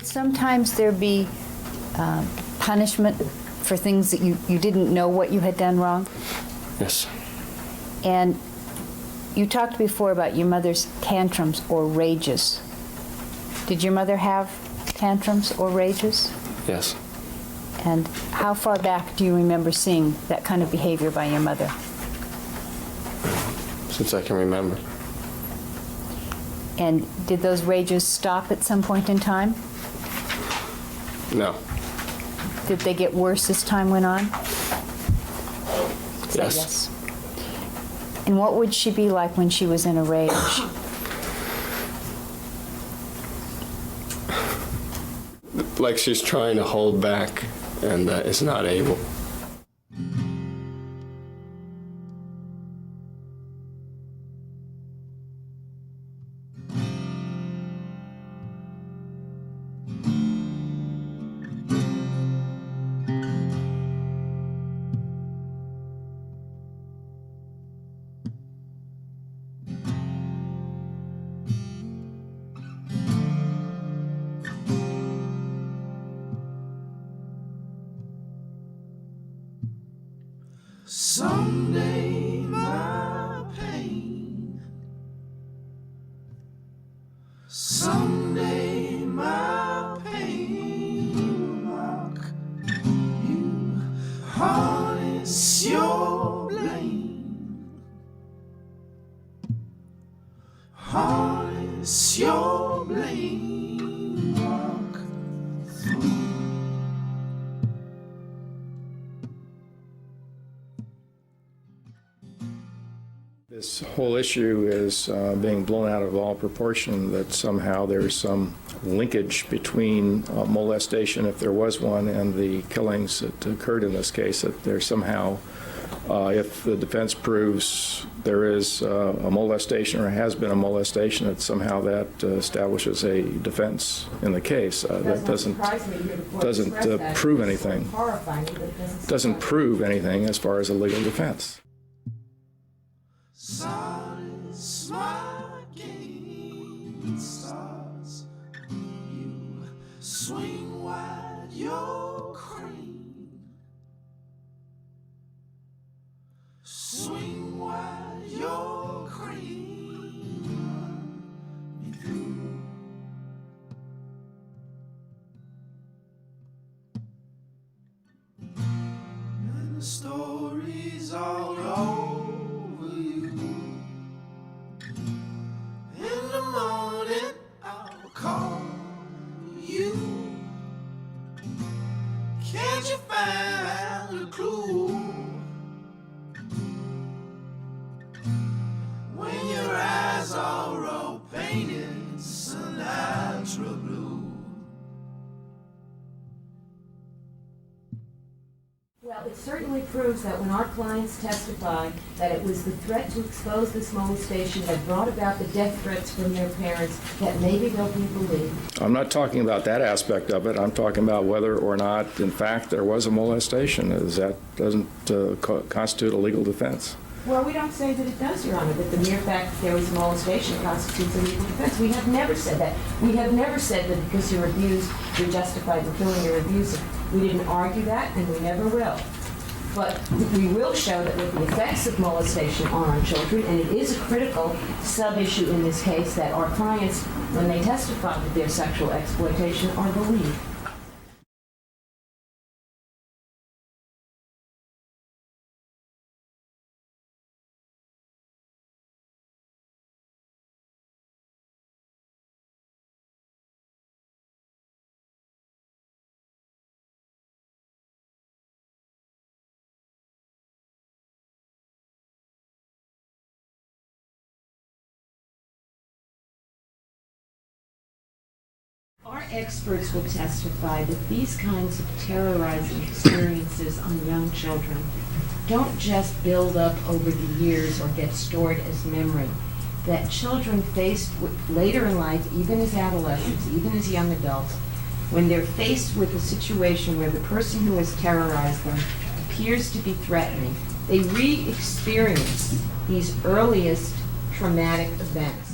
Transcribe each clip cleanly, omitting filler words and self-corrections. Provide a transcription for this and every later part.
Would sometimes there be punishment for things that you didn't know what you had done wrong? Yes. And you talked before about your mother's tantrums or rages. Did your mother have tantrums or rages? Yes. And how far back do you remember seeing that kind of behavior by your mother? Since I can remember. And did those rages stop at some point in time? No. Did they get worse as time went on? Say Yes. And what would she be like when she was in a rage? Like she's trying to hold back and is not able. Someday my pain, someday my pain will mock you, harness your blame, harness your blame, walk through. This whole issue is being blown out of all proportion, that somehow there's some linkage between molestation, if there was one, and the killings that occurred in this case, that there's somehow, if the defense proves there is a molestation or has been a molestation, that somehow that establishes a defense in the case. That doesn't prove anything. Doesn't prove anything as far as a legal defense. Sun is my game stars. You swing wide your crane. Swing wide your crane. Run me through. And the story's all over you. In the morning I'll call you. Can't you find a clue? When your eyes are all painted Sinatra blue. Well, it certainly proves that when our clients testify that it was the threat to expose this molestation that brought about the death threats from their parents that maybe they'll be believed. I'm not talking about that aspect of it. I'm talking about whether or not, in fact, there was a molestation. That doesn't constitute a legal defense. Well, we don't say that it does, Your Honor, that the mere fact that there was a molestation constitutes a legal defense. We have never said that. We have never said that because you're abused, you're justified in killing your abuser. We didn't argue that, and we never will. But we will show that with the effects of molestation are on children, and it is a critical sub-issue in this case that our clients, when they testify that their sexual exploitation, are believed. Our experts will testify that these kinds of terrorizing experiences on young children don't just build up over the years or get stored as memory. That children faced with, later in life, even as adolescents, even as young adults, when they're faced with a situation where the person who has terrorized them appears to be threatening, they re-experience these earliest traumatic events.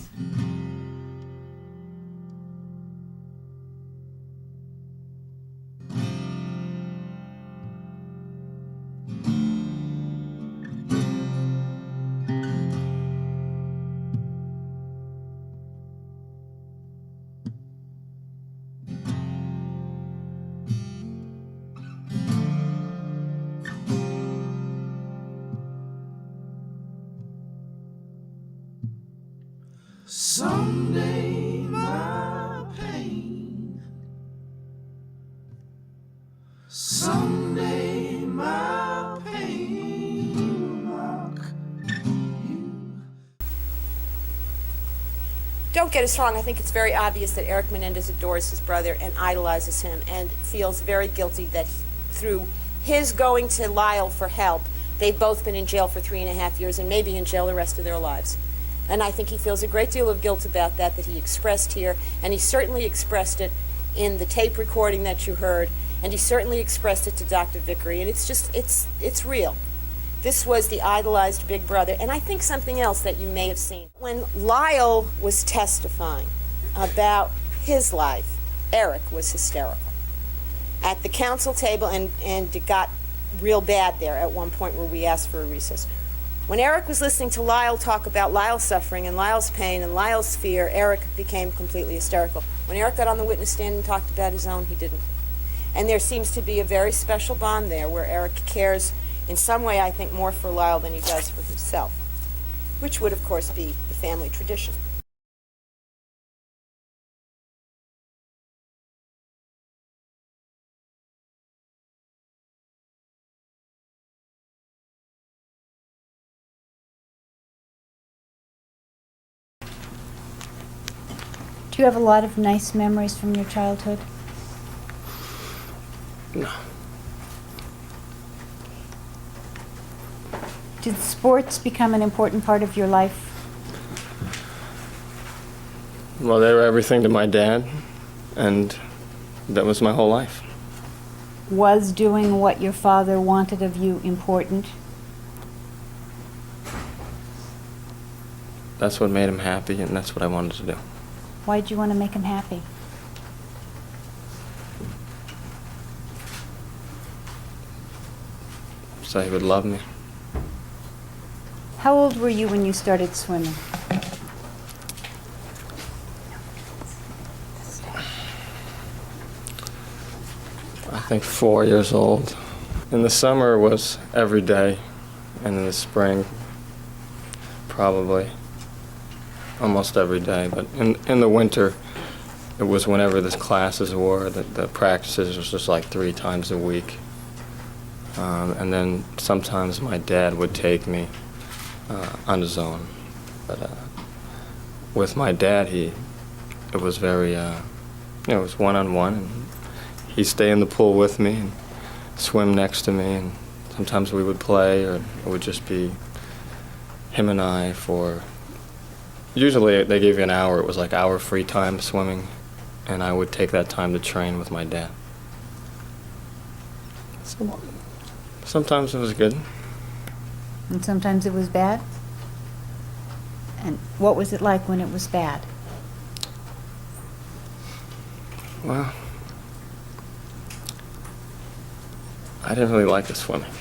Someday my pain, someday my pain will mock you. Don't get us wrong, I think it's very obvious that Erik Menendez adores his brother and idolizes him and feels very guilty that through his going to Lyle for help, they've both been in jail for 3.5 years and maybe in jail the rest of their lives. And I think he feels a great deal of guilt about that he expressed here, and he certainly expressed it in the tape recording that you heard, and he certainly expressed it to Dr. Vickery, and it's real. This was the idolized big brother, and I think something else that you may have seen. When Lyle was testifying about his life, Erik was hysterical. At the council table, and it got real bad there at one point where we asked for a recess. When Erik was listening to Lyle talk about Lyle's suffering and Lyle's pain and Lyle's fear, Erik became completely hysterical. When Erik got on the witness stand and talked about his own, he didn't. And there seems to be a very special bond there where Erik cares in some way, I think, more for Lyle than he does for himself, which would, of course, be the family tradition. Do you have a lot of nice memories from your childhood? No. Did sports become an important part of your life? Well, they were everything to my dad, and that was my whole life. Was doing what your father wanted of you important? That's what made him happy, and that's what I wanted to do. Why did you want to make him happy? So he would love me. How old were you when you started swimming? I think 4 years old. In the summer it was every day, and in the spring probably almost every day. But in the winter it was whenever the classes were, the practices was just like 3 times a week. And then sometimes my dad would take me on his own. But with my dad, it was very, it was one-on-one, and he'd stay in the pool with me and swim next to me, and sometimes we would play, or it would just be him and I for, usually they gave you an hour. It was like hour free time swimming, and I would take that time to train with my dad. So, sometimes it was good. And sometimes it was bad? And what was it like when it was bad? Well, I didn't really like the swimming.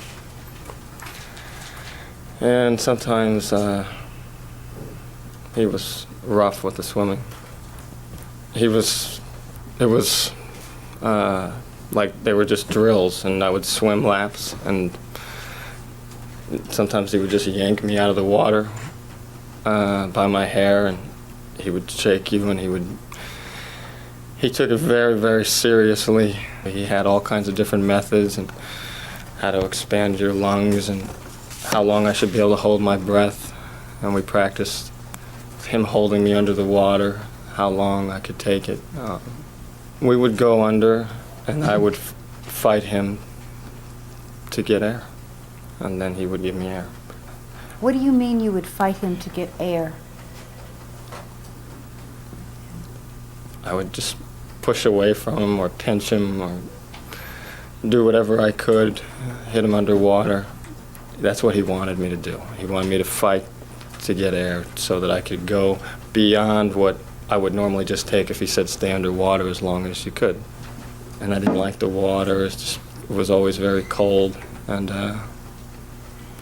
And sometimes he was rough with the swimming. It was like they were just drills, and I would swim laps, and sometimes he would just yank me out of the water by my hair, and he would shake you, and he took it very, very seriously. He had all kinds of different methods, and how to expand your lungs, and how long I should be able to hold my breath. And we practiced him holding me under the water, how long I could take it. We would go under, and I would fight him to get air, and then he would give me air. What do you mean you would fight him to get air? I would just push away from him, or pinch him, or do whatever I could, hit him underwater. That's what he wanted me to do. He wanted me to fight to get air so that I could go beyond what I would normally just take if he said stay underwater as long as you could. And I didn't like the water. It was always very cold, and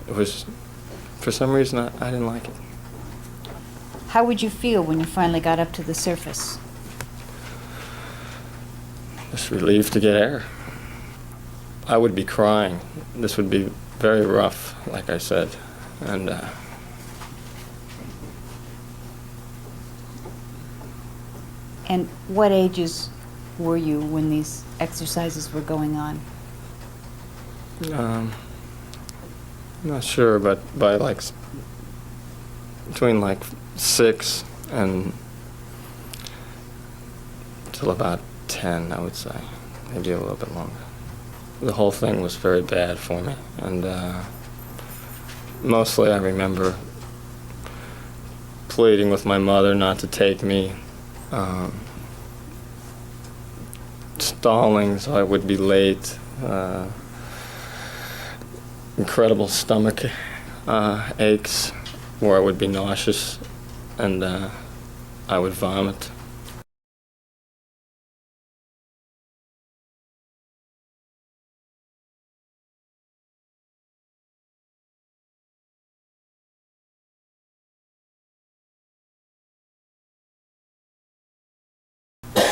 it was, for some reason, I didn't like it. How would you feel when you finally got up to the surface? Just relieved to get air. I would be crying. This would be very rough, like I said, and And what ages were you when these exercises were going on? I'm not sure, but by like between like 6 and till about 10, I would say, maybe a little bit longer. The whole thing was very bad for me, and mostly I remember pleading with my mother not to take me, stalling so I would be late, incredible stomach aches where I would be nauseous and I would vomit.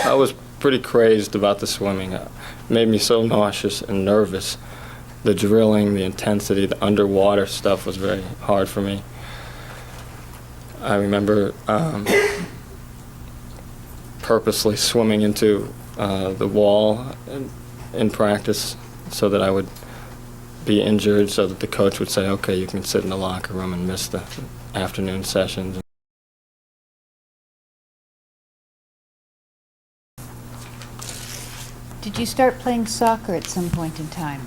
I was pretty crazed about the swimming. It made me so nauseous and nervous. The drilling, the intensity, the underwater stuff was very hard for me. I remember purposely swimming into the wall in practice so that I would be injured, so that the coach would say, okay, you can sit in the locker room and miss the afternoon sessions. Did you start playing soccer at some point in time?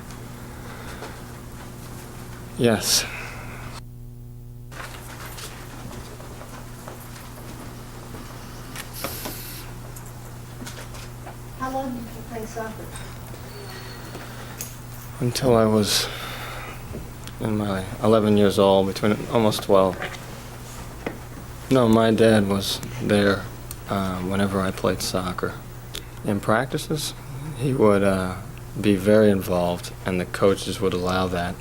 Yes. How long did you play soccer? Until I was in my 11 years old, between almost 12. No, my dad was there whenever I played soccer. In practices, he would be very involved, and the coaches would allow that.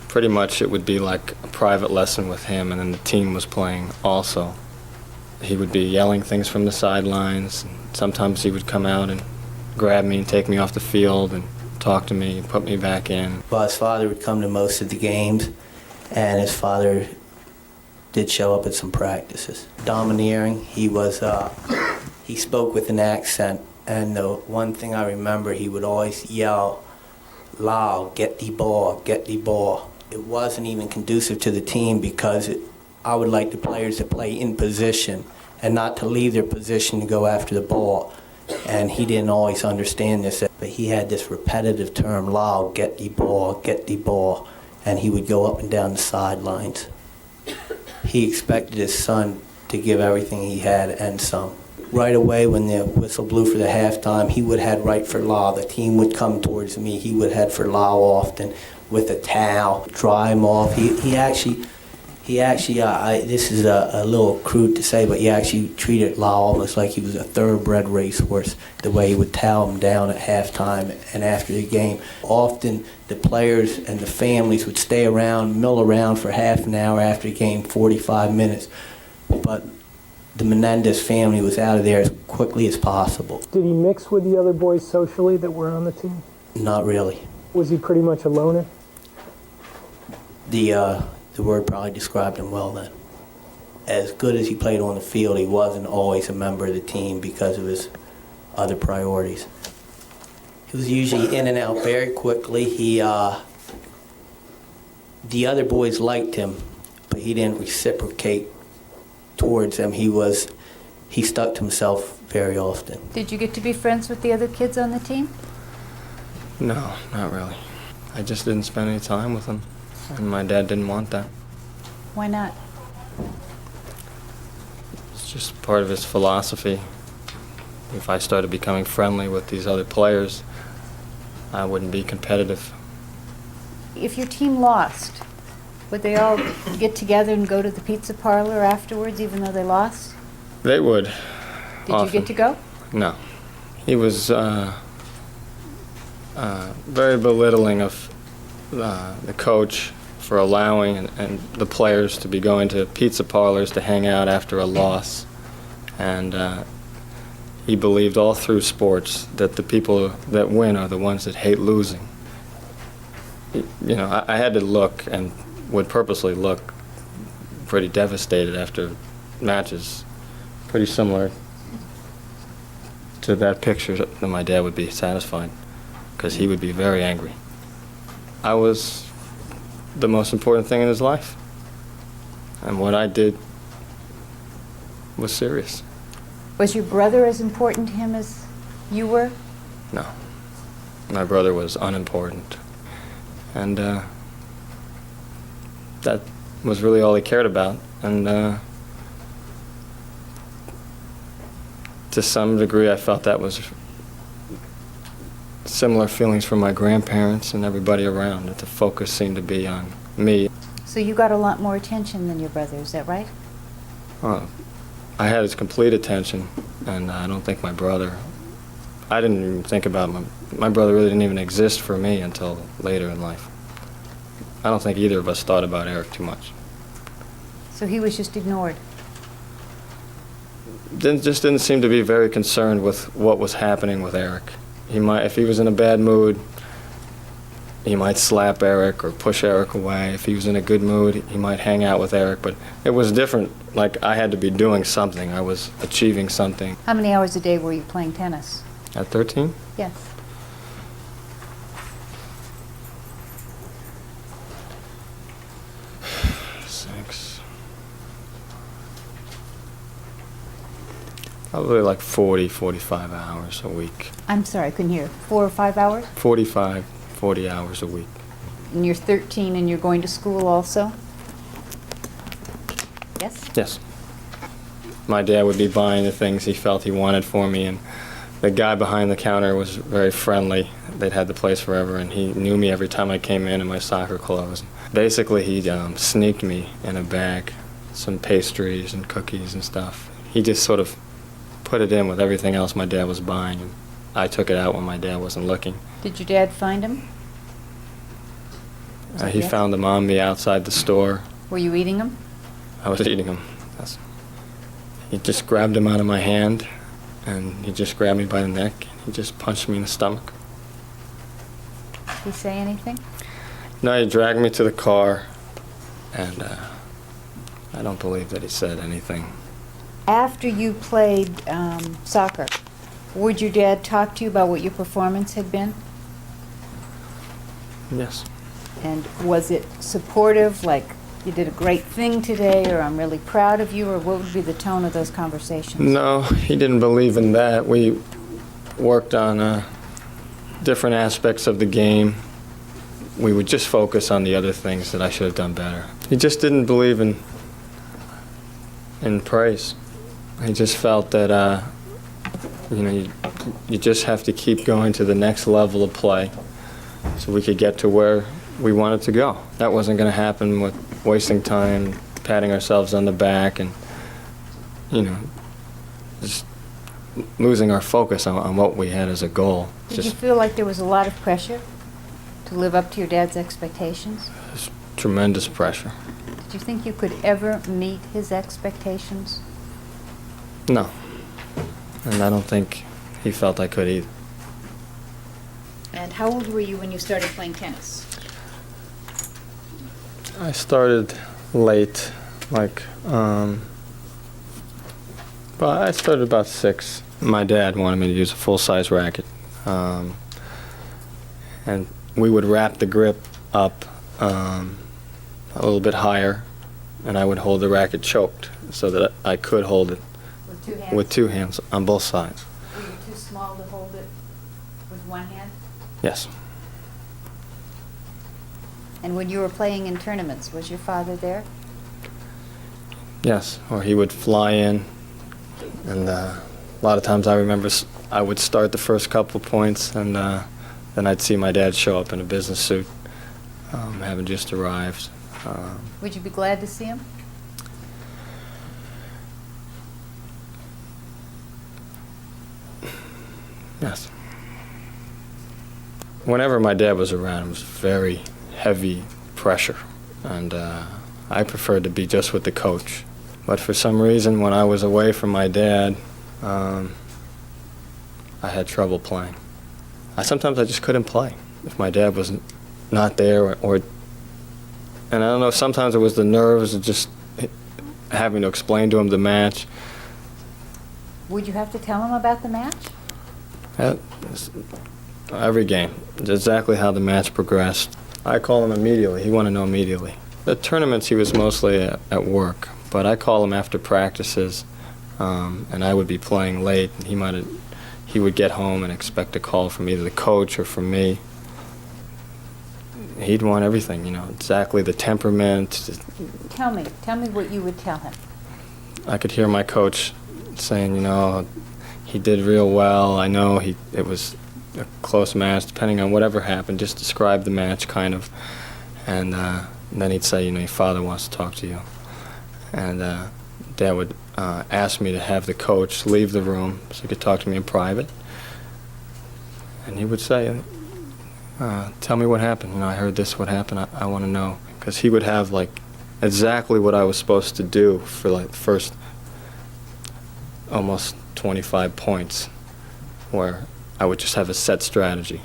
Pretty much it would be like a private lesson with him, and then the team was playing also. He would be yelling things from the sidelines, and sometimes he would come out and grab me and take me off the field and talk to me and put me back in. Well, his father would come to most of the games, and his father did show up at some practices. Domineering, he was, he spoke with an accent, and the one thing I remember, he would always yell, "Lyle, get the ball, get the ball." It wasn't even conducive to the team because I would like the players to play in position and not to leave their position to go after the ball. And he didn't always understand this, but he had this repetitive term, "Lyle, get the ball, get the ball," and he would go up and down the sidelines. He expected his son to give everything he had and some. Right away when the whistle blew for the halftime, he would head right for Lyle. The team would come towards me. He would head for Lyle often with a towel, dry him off. He actually, this is a little crude to say, but he actually treated Lyle almost like he was a thoroughbred racehorse, the way he would towel him down at halftime and after the game. Often the players and the families would stay around, mill around for half an hour after the game, 45 minutes. But the Menendez family was out of there as quickly as possible. Did he mix with the other boys socially that were on the team? Not really. Was he pretty much a loner? The word probably described him well then. As good as he played on the field, he wasn't always a member of the team because of his other priorities. He was usually in and out very quickly. The other boys liked him, but he didn't reciprocate towards them. He stuck to himself very often. Did you get to be friends with the other kids on the team? No, not really. I just didn't spend any time with him, and my dad didn't want that. Why not? It's just part of his philosophy. If I started becoming friendly with these other players, I wouldn't be competitive. If your team lost, would they all get together and go to the pizza parlor afterwards, even though they lost? They would. Did you get to go? No. He was very belittling of the coach for allowing and the players to be going to pizza parlors to hang out after a loss. And he believed all through sports that the people that win are the ones that hate losing. You know, I had to look, and would purposely look, pretty devastated after matches. Pretty similar to that picture, then my dad would be satisfied, because he would be very angry. I was the most important thing in his life, and what I did was serious. Was your brother as important to him as you were? No. My brother was unimportant. And that was really all he cared about. And to some degree, I felt that was similar feelings from my grandparents and everybody around, that the focus seemed to be on me. So you got a lot more attention than your brother, is that right? I had his complete attention, and I don't think my brother, I didn't even think about my brother really didn't even exist for me until later in life. I don't think either of us thought about Erik too much. So he was just ignored? Just didn't seem to be very concerned with what was happening with Erik. He might, if he was in a bad mood, he might slap Erik or push Erik away. If he was in a good mood, he might hang out with Erik. But it was different. Like, I had to be doing something. I was achieving something. How many hours a day were you playing tennis? At 13? Yes. Probably like 40, 45 hours a week. I'm sorry, I couldn't hear. 4 or 5 hours? 45, 40 hours a week. And you're 13 and you're going to school also? Yes? Yes. My dad would be buying the things he felt he wanted for me, and the guy behind the counter was very friendly. They'd had the place forever, and he knew me every time I came in my soccer clothes. Basically, he sneaked me in a bag, some pastries and cookies and stuff. He just sort of put it in with everything else my dad was buying, and I took it out when my dad wasn't looking. Did your dad find him? He found them on me outside the store. Were you eating them? I was eating them. Yes. He just grabbed them out of my hand, and he just grabbed me by the neck, and he just punched me in the stomach. Did he say anything? No, he dragged me to the car, and I don't believe that he said anything. After you played soccer, would your dad talk to you about what your performance had been? Yes. And was it supportive, like you did a great thing today, or I'm really proud of you, or what would be the tone of those conversations? No, he didn't believe in that. We worked on different aspects of the game. We would just focus on the other things that I should have done better. He just didn't believe in praise. He just felt that, you just have to keep going to the next level of play so we could get to where we wanted to go. That wasn't going to happen with wasting time, patting ourselves on the back, and, just losing our focus on what we had as a goal. Did you feel like there was a lot of pressure to live up to your dad's expectations? There's tremendous pressure. Did you think you could ever meet his expectations? No. And I don't think he felt I could either. And how old were you when you started playing tennis? I started late, but I started about 6. My dad wanted me to use a full-size racket. And we would wrap the grip up a little bit higher, and I would hold the racket choked so that I could hold it With 2 hands? with 2 hands on both sides. Were you too small to hold it with 1 hand? Yes. And when you were playing in tournaments, was your father there? Yes, or he would fly in, and a lot of times I remember I would start the first couple points, and then I'd see my dad show up in a business suit, having just arrived. Would you be glad to see him? Yes. Whenever my dad was around, it was very heavy pressure, and I preferred to be just with the coach. But for some reason, when I was away from my dad, I had trouble playing. Sometimes I just couldn't play if my dad was not there, or and I don't know, sometimes it was the nerves of just having to explain to him the match. Would you have to tell him about the match? Every game, exactly how the match progressed. I call him immediately. He wanted to know immediately. The tournaments, he was mostly at work, but I call him after practices, and I would be playing late, and he would get home and expect a call from either the coach or from me. He'd want everything, exactly the temperament. Tell me what you would tell him. I could hear my coach saying, he did real well. I know it was a close match, depending on whatever happened. Just describe the match, kind of. And then he'd say, your father wants to talk to you. And Dad would ask me to have the coach leave the room so he could talk to me in private. And he would say, tell me what happened. I heard this, what happened. I want to know. Because he would have, exactly what I was supposed to do for, the first almost 25 points, where I would just have a set strategy.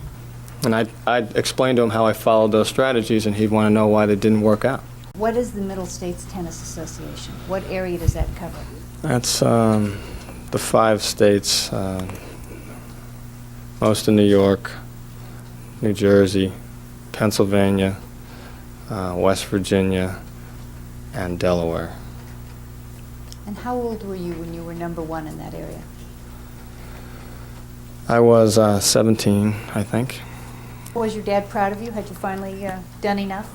And I'd explain to him how I followed those strategies, and he'd want to know why they didn't work out. What is the Middle States Tennis Association? What area does that cover? That's the 5 states, most in New York, New Jersey, Pennsylvania, West Virginia, and Delaware. And how old were you when you were number 1 in that area? I was 17, I think. Was your dad proud of you? Had you finally done enough?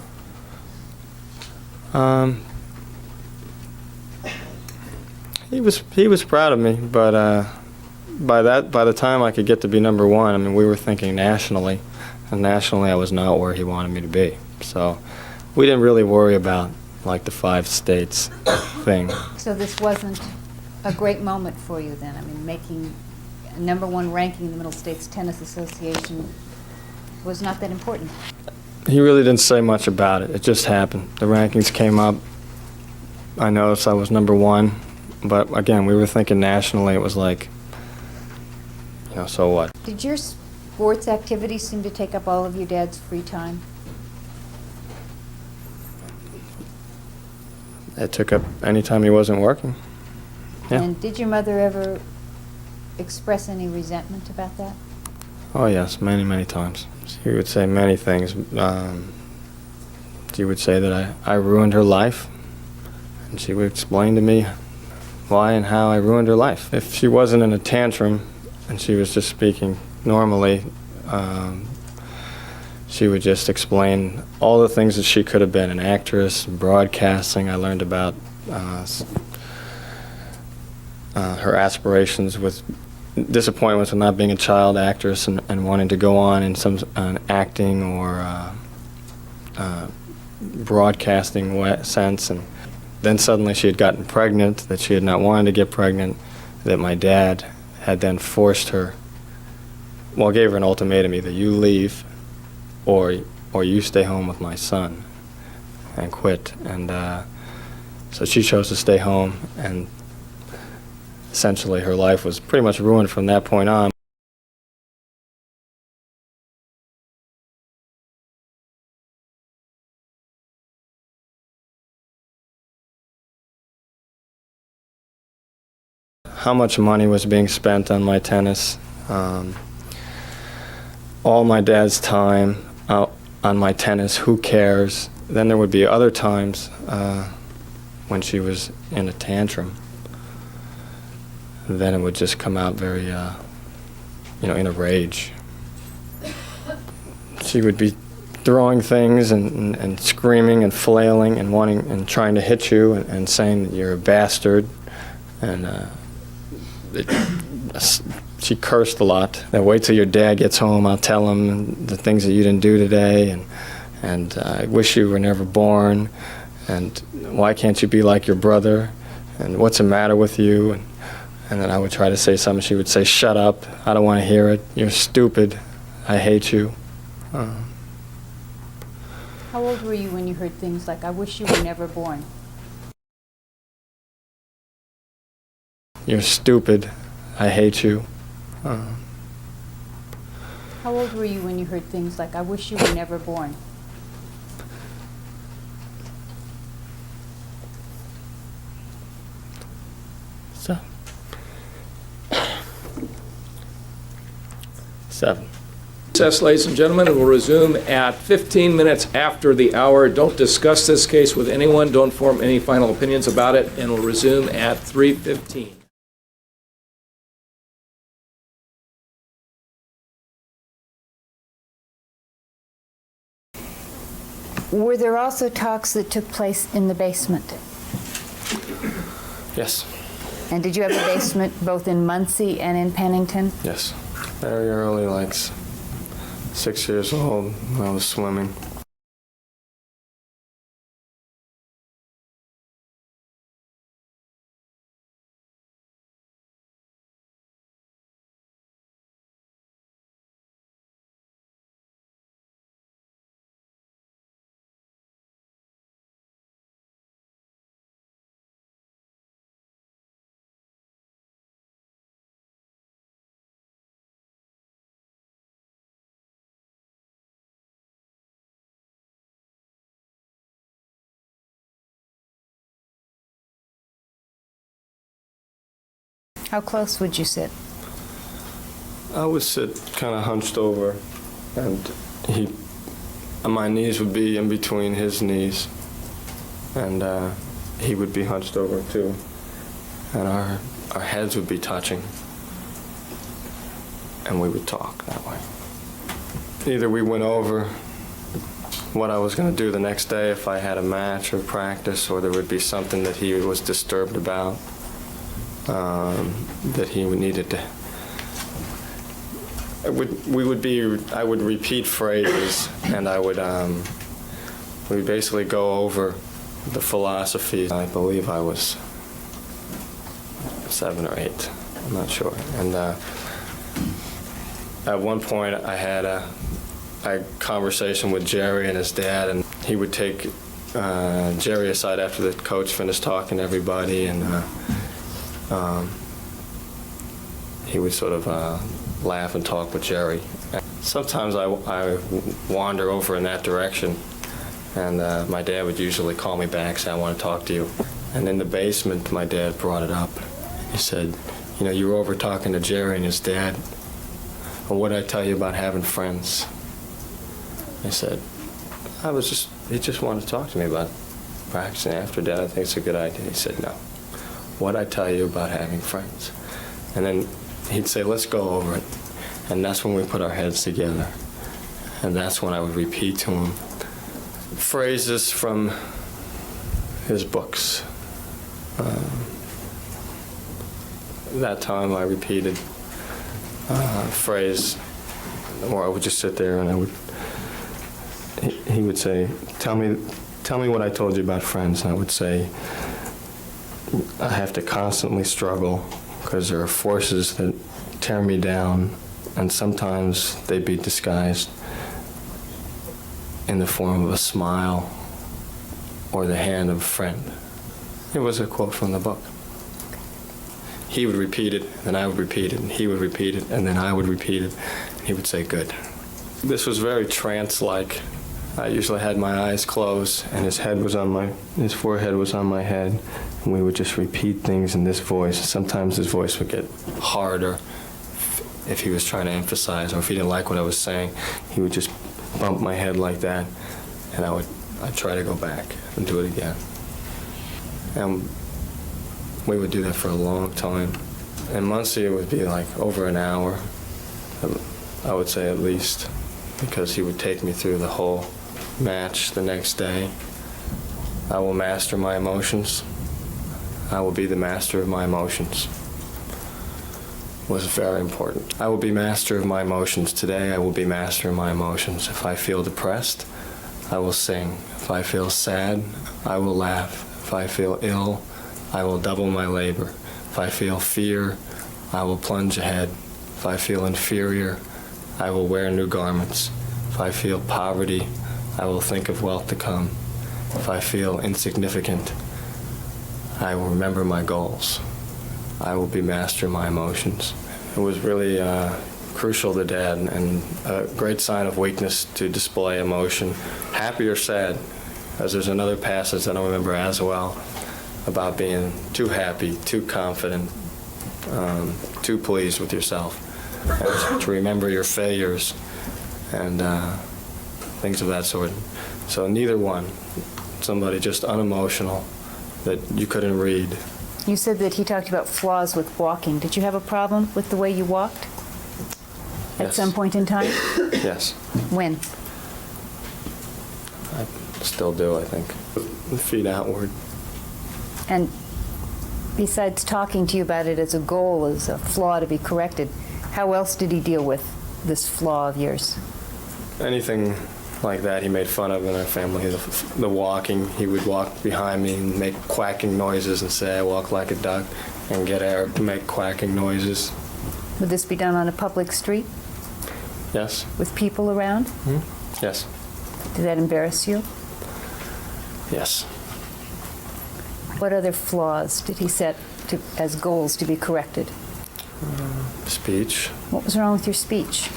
He was proud of me, but by the time I could get to be number 1, we were thinking nationally, and nationally I was not where he wanted me to be. So we didn't really worry about the 5 states thing. So this wasn't a great moment for you then? Making a number 1 ranking in the Middle States Tennis Association was not that important? He really didn't say much about it. It just happened. The rankings came up. I noticed I was number 1. But again, we were thinking nationally. It was so what? Did your sports activities seem to take up all of your dad's free time? It took up any time he wasn't working. Yeah. And did your mother ever express any resentment about that? Oh, yes, many, many times. She would say many things. She would say that I ruined her life, and she would explain to me why and how I ruined her life. If she wasn't in a tantrum and she was just speaking normally, she would just explain all the things that she could have been: an actress, broadcasting. I learned about her aspirations with disappointments with not being a child actress and wanting to go on in some acting or broadcasting sense. And then suddenly she had gotten pregnant, that she had not wanted to get pregnant, that my dad had then forced her, gave her an ultimatum: either you leave or you stay home with my son and quit. And so she chose to stay home, and essentially her life was pretty much ruined from that point on. How much money was being spent on my tennis, all my dad's time on my tennis, who cares? Then there would be other times when she was in a tantrum. Then it would just come out very, in a rage. She would be throwing things and screaming and flailing and wanting and trying to hit you and saying that you're a bastard. And she cursed a lot. That wait till your dad gets home, I'll tell him the things that you didn't do today, and I wish you were never born, and why can't you be like your brother, and what's the matter with you? And then I would try to say something. She would say, shut up, I don't want to hear it, you're stupid, I hate you. How old were you when you heard things like, I wish you were never born? You're stupid, I hate you. How old were you when you heard things like, I wish you were never born? So, 7. Recess, ladies and gentlemen, and we'll resume at 15 minutes after the hour. Don't discuss this case with anyone. Don't form any final opinions about it, and we'll resume at 3:15. Were there also talks that took place in the basement? Yes. And did you have a basement both in Muncie and in Pennington? Yes. Very early, like 6 years old, when I was swimming. How close would you sit? I would sit kind of hunched over, and my knees would be in between his knees, and he would be hunched over too, and our heads would be touching, and we would talk that way. Either we went over what I was going to do the next day if I had a match or practice, or there would be something that he was disturbed about, that he needed to. I would repeat phrases, and we'd basically go over the philosophy. I believe I was 7 or 8, I'm not sure. And at one point I had a conversation with Jerry and his dad, and he would take Jerry aside after the coach finished talking to everybody, and he would sort of laugh and talk with Jerry. Sometimes I wander over in that direction, and my dad would usually call me back, say, I want to talk to you. And in the basement, my dad brought it up. He said, you know, you were over talking to Jerry and his dad. Well, what did I tell you about having friends? I said, he just wanted to talk to me about practicing after Dad. I think it's a good idea. He said, no. What did I tell you about having friends? And then he'd say, let's go over it. And that's when we put our heads together. And that's when I would repeat to him phrases from his books. That time I repeated a phrase, or I would just sit there and he would say, tell me what I told you about friends. And I would say, I have to constantly struggle because there are forces that tear me down, and sometimes they be disguised in the form of a smile or the hand of a friend. It was a quote from the book. He would repeat it, and I would repeat it, and he would repeat it, and then I would repeat it, and he would say, good. This was very trance-like. I usually had my eyes closed, and his forehead was on my head, and we would just repeat things in this voice. Sometimes his voice would get harder if he was trying to emphasize, or if he didn't like what I was saying, he would just bump my head like that, and I'd try to go back and do it again. And we would do that for a long time. In Muncie, it would be like over an hour, I would say at least, because he would take me through the whole match the next day. I will master my emotions. I will be the master of my emotions. Was very important. I will be master of my emotions. Today, I will be master of my emotions. If I feel depressed, I will sing. If I feel sad, I will laugh. If I feel ill, I will double my labor. If I feel fear, I will plunge ahead. If I feel inferior, I will wear new garments. If I feel poverty, I will think of wealth to come. If I feel insignificant, I will remember my goals. I will be master of my emotions. It was really crucial to Dad, and a great sign of weakness to display emotion, happy or sad, as there's another passage that I don't remember as well, about being too happy, too confident, too pleased with yourself. and to remember your failures and things of that sort. So neither one. Somebody just unemotional that you couldn't read. You said that he talked about flaws with walking. Did you have a problem with the way you walked at Yes. some point in time? Yes, When? I still do, I think. Feet outward. And besides talking to you about it as a goal, as a flaw to be corrected, how else did he deal with this flaw of yours? Anything like that he made fun of in our family. The walking, he would walk behind me and make quacking noises and say, I walk like a duck, and get Eric to make quacking noises. Would this be done on a public street Yes? with people around? Yes. Did that embarrass you? Yes. What other flaws did he set as goals to be corrected? Speech. What was wrong with your speech?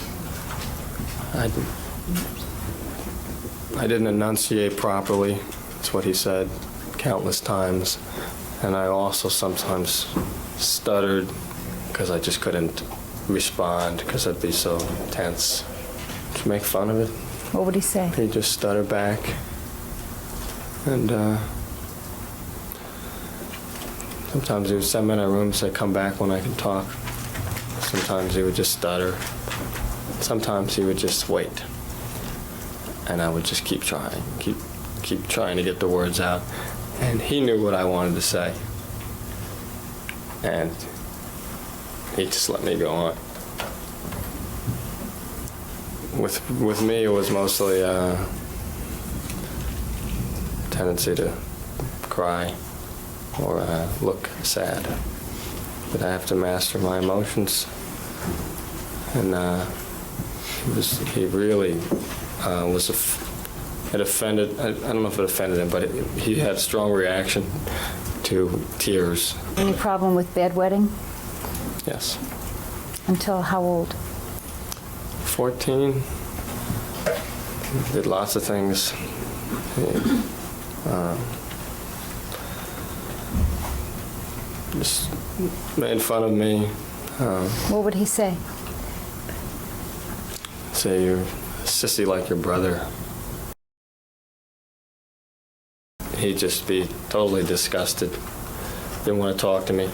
I didn't enunciate properly. That's what he said countless times. And I also sometimes stuttered because I just couldn't respond because I'd be so tense. To make fun of it, What would he say? he'd just stutter back. And sometimes he would send me in a room and say, come back when I can talk. Sometimes he would just stutter. Sometimes he would just wait. And I would just keep trying, keep trying to get the words out. And he knew what I wanted to say. And he just let me go on. With me, it was mostly a tendency to cry or look sad. But I have to master my emotions. And he really it offended, I don't know if it offended him, but he had a strong reaction to tears. Any problem with bedwetting? Yes. Until how old? 14. Did lots of things. Just made fun of me. What would he say? Say you're a sissy like your brother. He'd just be totally disgusted. Didn't want to talk to me.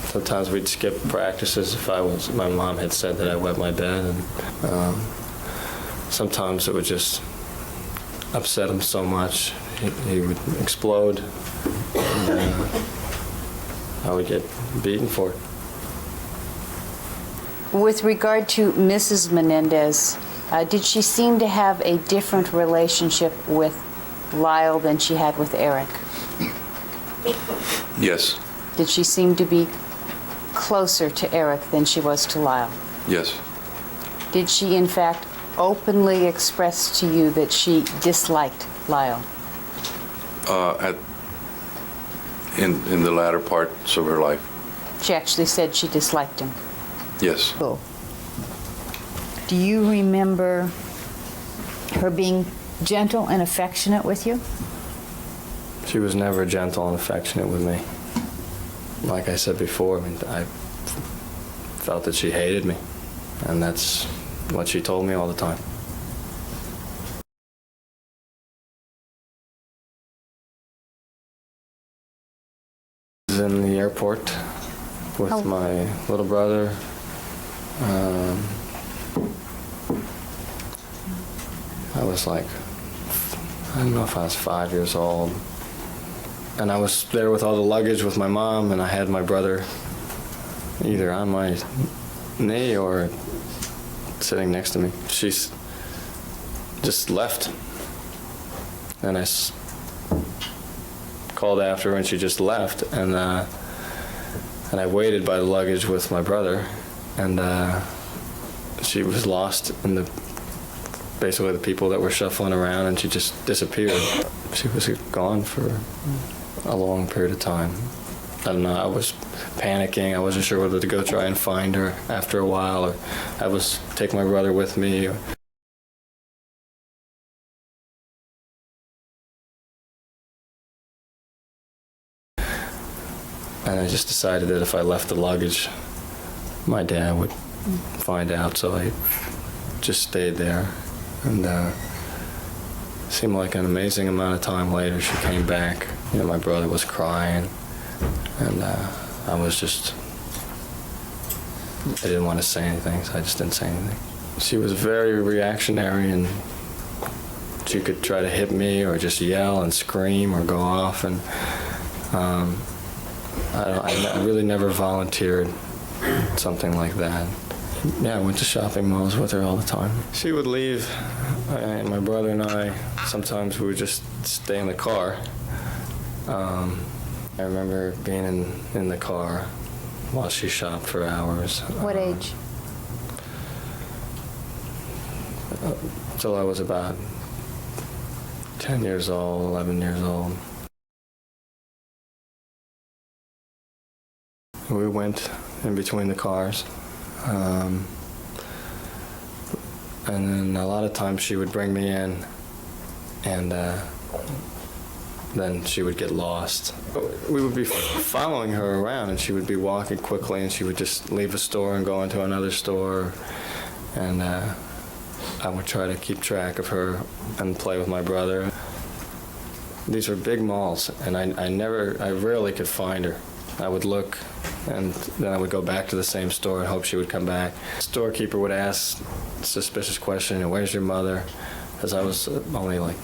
Sometimes we'd skip practices if my mom had said that I wet my bed. And sometimes it would just upset him so much, he would explode. And I would get beaten for it. With regard to Mrs. Menendez, did she seem to have a different relationship with Lyle than she had with Eric? Yes. Did she seem to be closer to Eric than she was to Lyle? Yes. Did she, in fact, openly express to you that she disliked Lyle? In the latter parts of her life. She actually said she disliked him. Yes. Cool. Do you remember her being gentle and affectionate with you? She was never gentle and affectionate with me. Like I said before, I felt that she hated me, and that's what she told me all the time. I was in the airport with my little brother. I was like, I don't know if I was 5 years old. And I was there with all the luggage with my mom, and I had my brother either on my knee or sitting next to me. She's just left. And I called after her, and she just left. And I waited by the luggage with my brother, and she was lost in basically the people that were shuffling around, and she just disappeared. She was gone for a long period of time. I don't know, I was panicking. I wasn't sure whether to go try and find her after a while, or I was take my brother with me. And I just decided that if I left the luggage my dad would find out, so I just stayed there. And seemed like an amazing amount of time later, she came back. You know, my brother was crying, and I didn't want to say anything, so I just didn't say anything. She was very reactionary, and she could try to hit me or just yell and scream or go off, and I really never volunteered something like that. Yeah, I went to shopping malls with her all the time. She would leave, and my brother and I, sometimes we would just stay in the car. I remember being in the car while she shopped for hours. What age? Till I was about 10 years old, 11 years old. We went in between the cars. And then a lot of times she would bring me in, and then she would get lost. We would be following her around, and she would be walking quickly, and she would just leave a store and go into another store. And I would try to keep track of her and play with my brother. These were big malls, and I rarely could find her. I would look, and then I would go back to the same store and hope she would come back. The storekeeper would ask a suspicious question, "Where's your mother?" Because I was only like,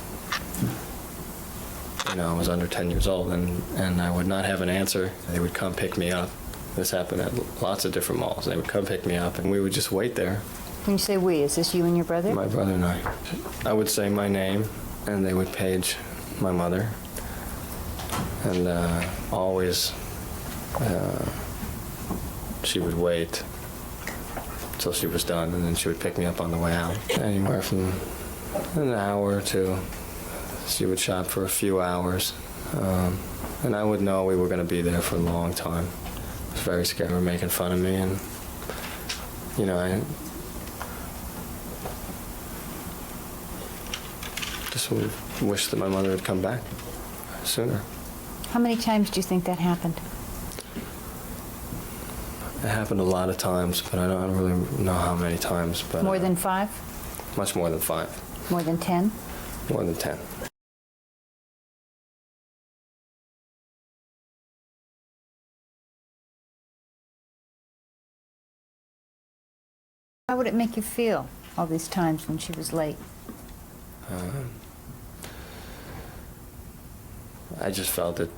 I was under 10 years old, and I would not have an answer. They would come pick me up. This happened at lots of different malls. They would come pick me up, and we would just wait there. When you say we, is this you and your brother? My brother and I. I would say my name, and they would page my mother. And always, she would wait until she was done, and then she would pick me up on the way out. Anywhere from an hour to, she would shop for a few hours. And I would know we were going to be there for a long time. I was very scared of her making fun of me, and, I just wish that my mother had come back sooner. How many times do you think that happened? It happened a lot of times, but I don't really know how many times. But More than 5? Much more than 5. More than 10? More than 10. How would it make you feel all these times when she was late? I just felt that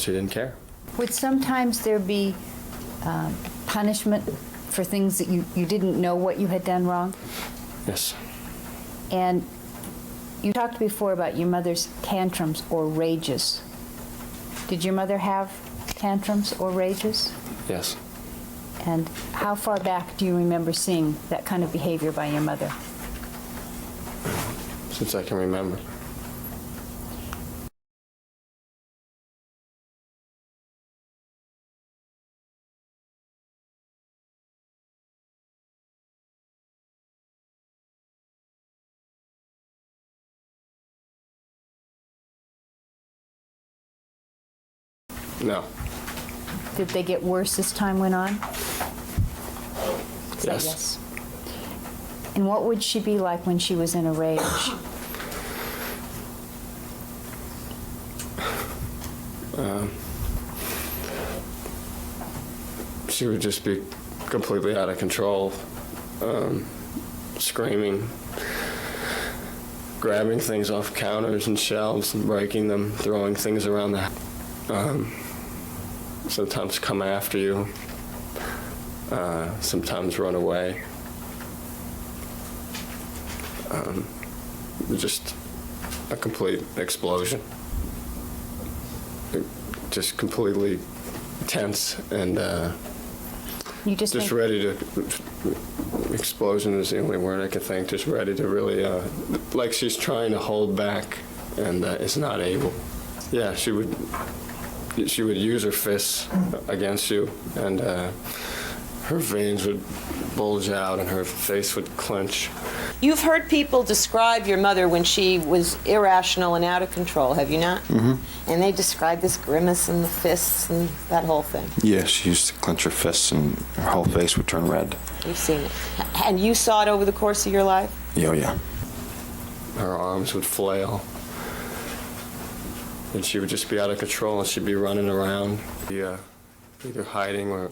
she didn't care. Would sometimes there be punishment for things that you didn't know what you had done wrong? Yes. And you talked before about your mother's tantrums or rages. Did your mother have tantrums or rages? Yes. And how far back do you remember seeing that kind of behavior by your mother? Since I can remember. No. Did they get worse as time went on? Say Yes. yes. And what would she be like when she was in a rage? She would just be completely out of control, screaming, grabbing things off counters and shelves and breaking them, throwing things around the house. Sometimes come after you, sometimes run away. Just a complete explosion. Just completely tense and You just think, ready to, explosion is the only word I can think, just ready to really, like she's trying to hold back and is not able. Yeah, she would use her fists against you, and her veins would bulge out and her face would clench. You've heard people describe your mother when she was irrational and out of control, have you not? Mm-hmm. And they describe this grimace and the fists and that whole thing. Yeah, she used to clench her fists and her whole face would turn red. You've seen it. And you saw it over the course of your life? Yeah, oh, yeah. Her arms would flail. And she would just be out of control and she'd be running around, either hiding or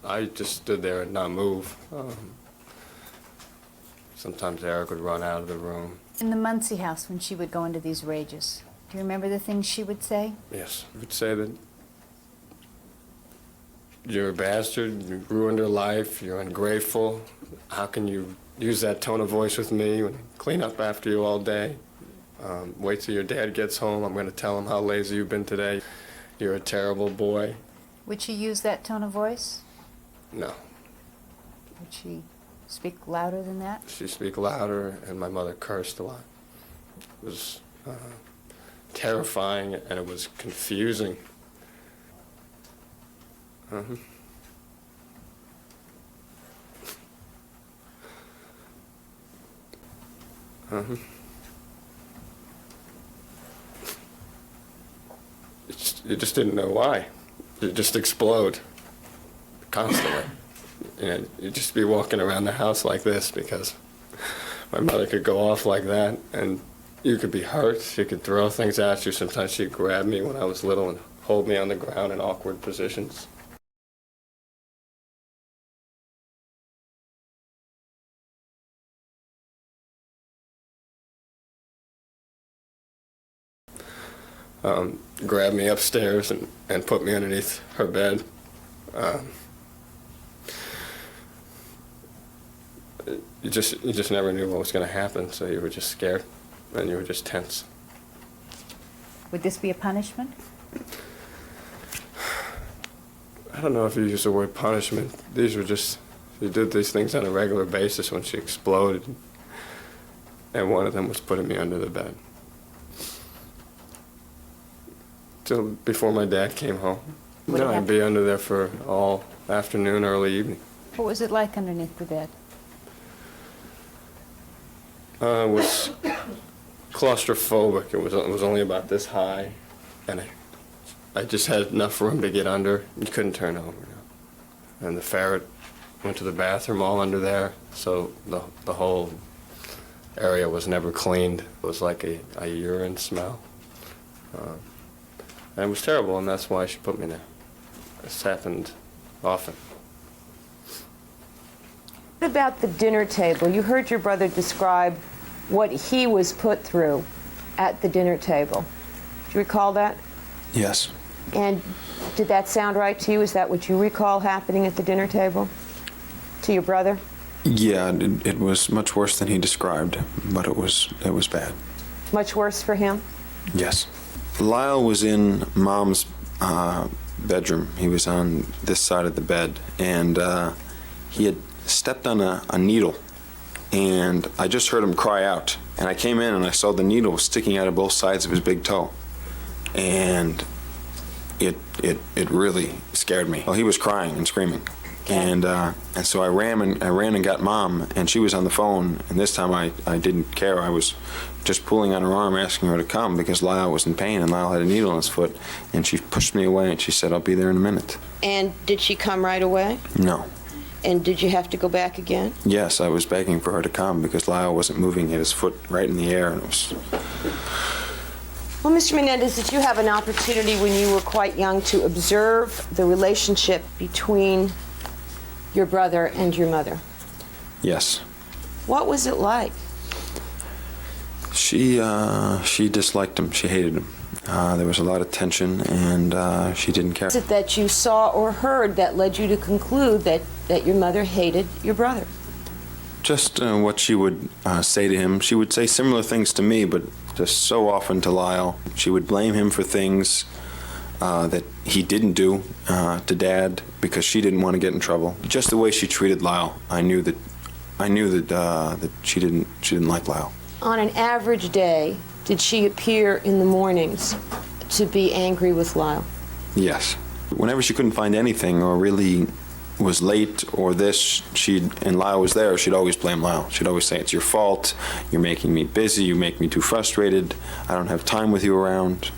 I just stood there and not move. Sometimes Erik would run out of the room. In the Muncie house, when she would go into these rages, do you remember the things she would say? Yes. He would say that you're a bastard, you ruined her life, you're ungrateful. How can you use that tone of voice with me and clean up after you all day? Wait till your dad gets home. I'm going to tell him how lazy you've been today. You're a terrible boy. Would she use that tone of voice? No. Would she speak louder than that? She'd speak louder, and my mother cursed a lot. It was terrifying, and it was confusing. Uh-huh. Uh-huh. You just didn't know why. You'd just explode constantly. And you'd just be walking around the house like this because my mother could go off like that and you could be hurt. She could throw things at you. Sometimes she'd grab me when I was little and hold me on the ground in awkward positions. Grabbed me upstairs and put me underneath her bed. You just never knew what was going to happen, so you were just scared and you were just tense. Would this be a punishment? I don't know if you use the word punishment. These were just, she did these things on a regular basis when she exploded, and one of them was putting me under the bed. Till before my dad came home. No, I'd be under there for all afternoon, early evening. What was it like underneath the bed? It was claustrophobic. It was only about this high, and I just had enough room to get under. You couldn't turn over. And the ferret went to the bathroom all under there, so the whole area was never cleaned. It was like a urine smell. And it was terrible, and that's why she put me there. This happened often. What about the dinner table? You heard your brother describe what he was put through at the dinner table. Do you recall that? Yes. And did that sound right to you? Is that what you recall happening at the dinner table to your brother? Yeah, it was much worse than he described, but it was bad. Much worse for him? Yes. Lyle was in Mom's bedroom. He was on this side of the bed, and he had stepped on a needle, and I just heard him cry out. And I came in and I saw the needle sticking out of both sides of his big toe, and it really scared me. Well, he was crying and screaming, and so I ran and got Mom, and she was on the phone. And this time I didn't care. I was just pulling on her arm, asking her to come because Lyle was in pain and Lyle had a needle in his foot. And she pushed me away and she said, "I'll be there in a minute." And did she come right away? No. And did you have to go back again? Yes, I was begging for her to come because Lyle wasn't moving. He had his foot right in the air, and it was... Well, Mr. Menendez, did you have an opportunity when you were quite young to observe the relationship between your brother and your mother? Yes. What was it like? She disliked him. She hated him. There was a lot of tension, and she didn't care. What is it that you saw or heard that led you to conclude that your mother hated your brother? Just what she would say to him. She would say similar things to me, but just so often to Lyle. She would blame him for things that he didn't do to Dad because she didn't want to get in trouble. Just the way she treated Lyle, I knew that she didn't like Lyle. On an average day, did she appear in the mornings to be angry with Lyle? Yes. Whenever she couldn't find anything or really was late or this, and Lyle was there, she'd always blame Lyle. She'd always say, it's your fault, you're making me busy, you make me too frustrated, I don't have time with you around.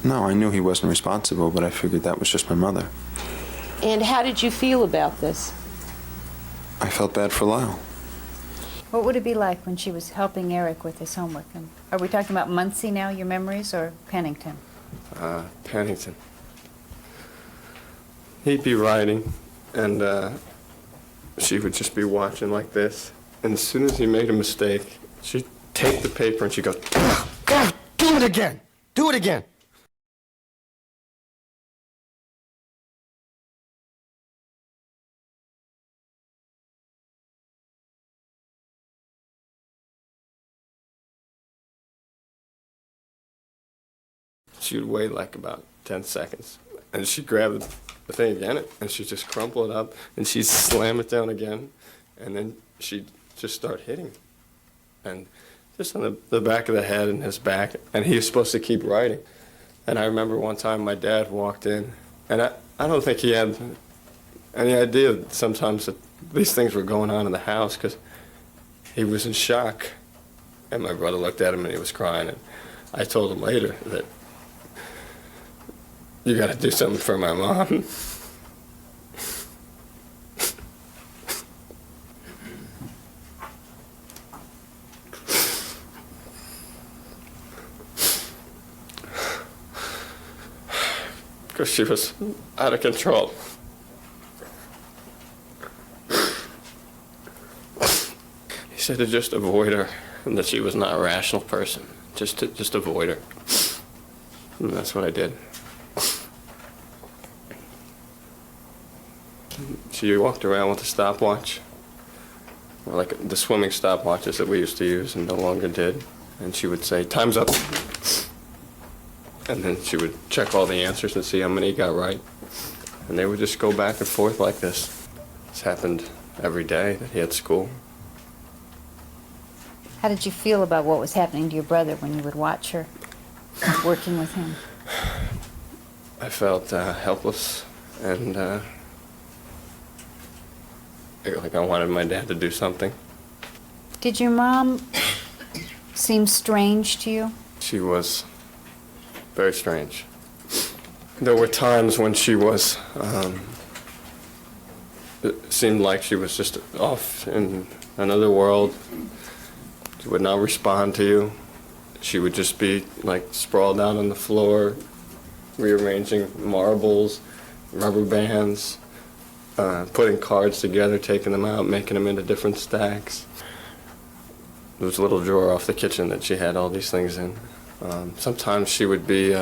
No, I knew he wasn't responsible, but I figured that was just my mother. And how did you feel about this? I felt bad for Lyle. What would it be like when she was helping Eric with his homework? And are we talking about Muncie now, your memories, or Pennington? Pennington. He'd be writing, and she would just be watching like this. And as soon as he made a mistake, she'd take the paper and she'd go, "Go, do it again! Do it again!" She would wait like about 10 seconds, and she'd grab the thing again, and she'd just crumple it up, and she'd slam it down again, and then she'd just start hitting him. And just on the back of the head and his back, and he was supposed to keep writing. And I remember one time my dad walked in, and I don't think he had any idea sometimes that these things were going on in the house, because he was in shock. And my brother looked at him and he was crying, and I told him later that, "You gotta do something for my mom." Because she was out of control. He said to just avoid her, and that she was not a rational person. Just avoid her. And that's what I did. She walked around with a stopwatch, like the swimming stopwatches that we used to use and no longer did. And she would say, "Time's up." And then she would check all the answers and see how many he got right. And they would just go back and forth like this. This happened every day that he had school. How did you feel about what was happening to your brother when you would watch her working with him? I felt helpless, and like I wanted my dad to do something. Did your mom seem strange to you? She was very strange. There were times when she was, it seemed like she was just off in another world. She would not respond to you. She would just be like sprawled out on the floor, rearranging marbles, rubber bands, putting cards together, taking them out, making them into different stacks. There was a little drawer off the kitchen that she had all these things in. Sometimes she would be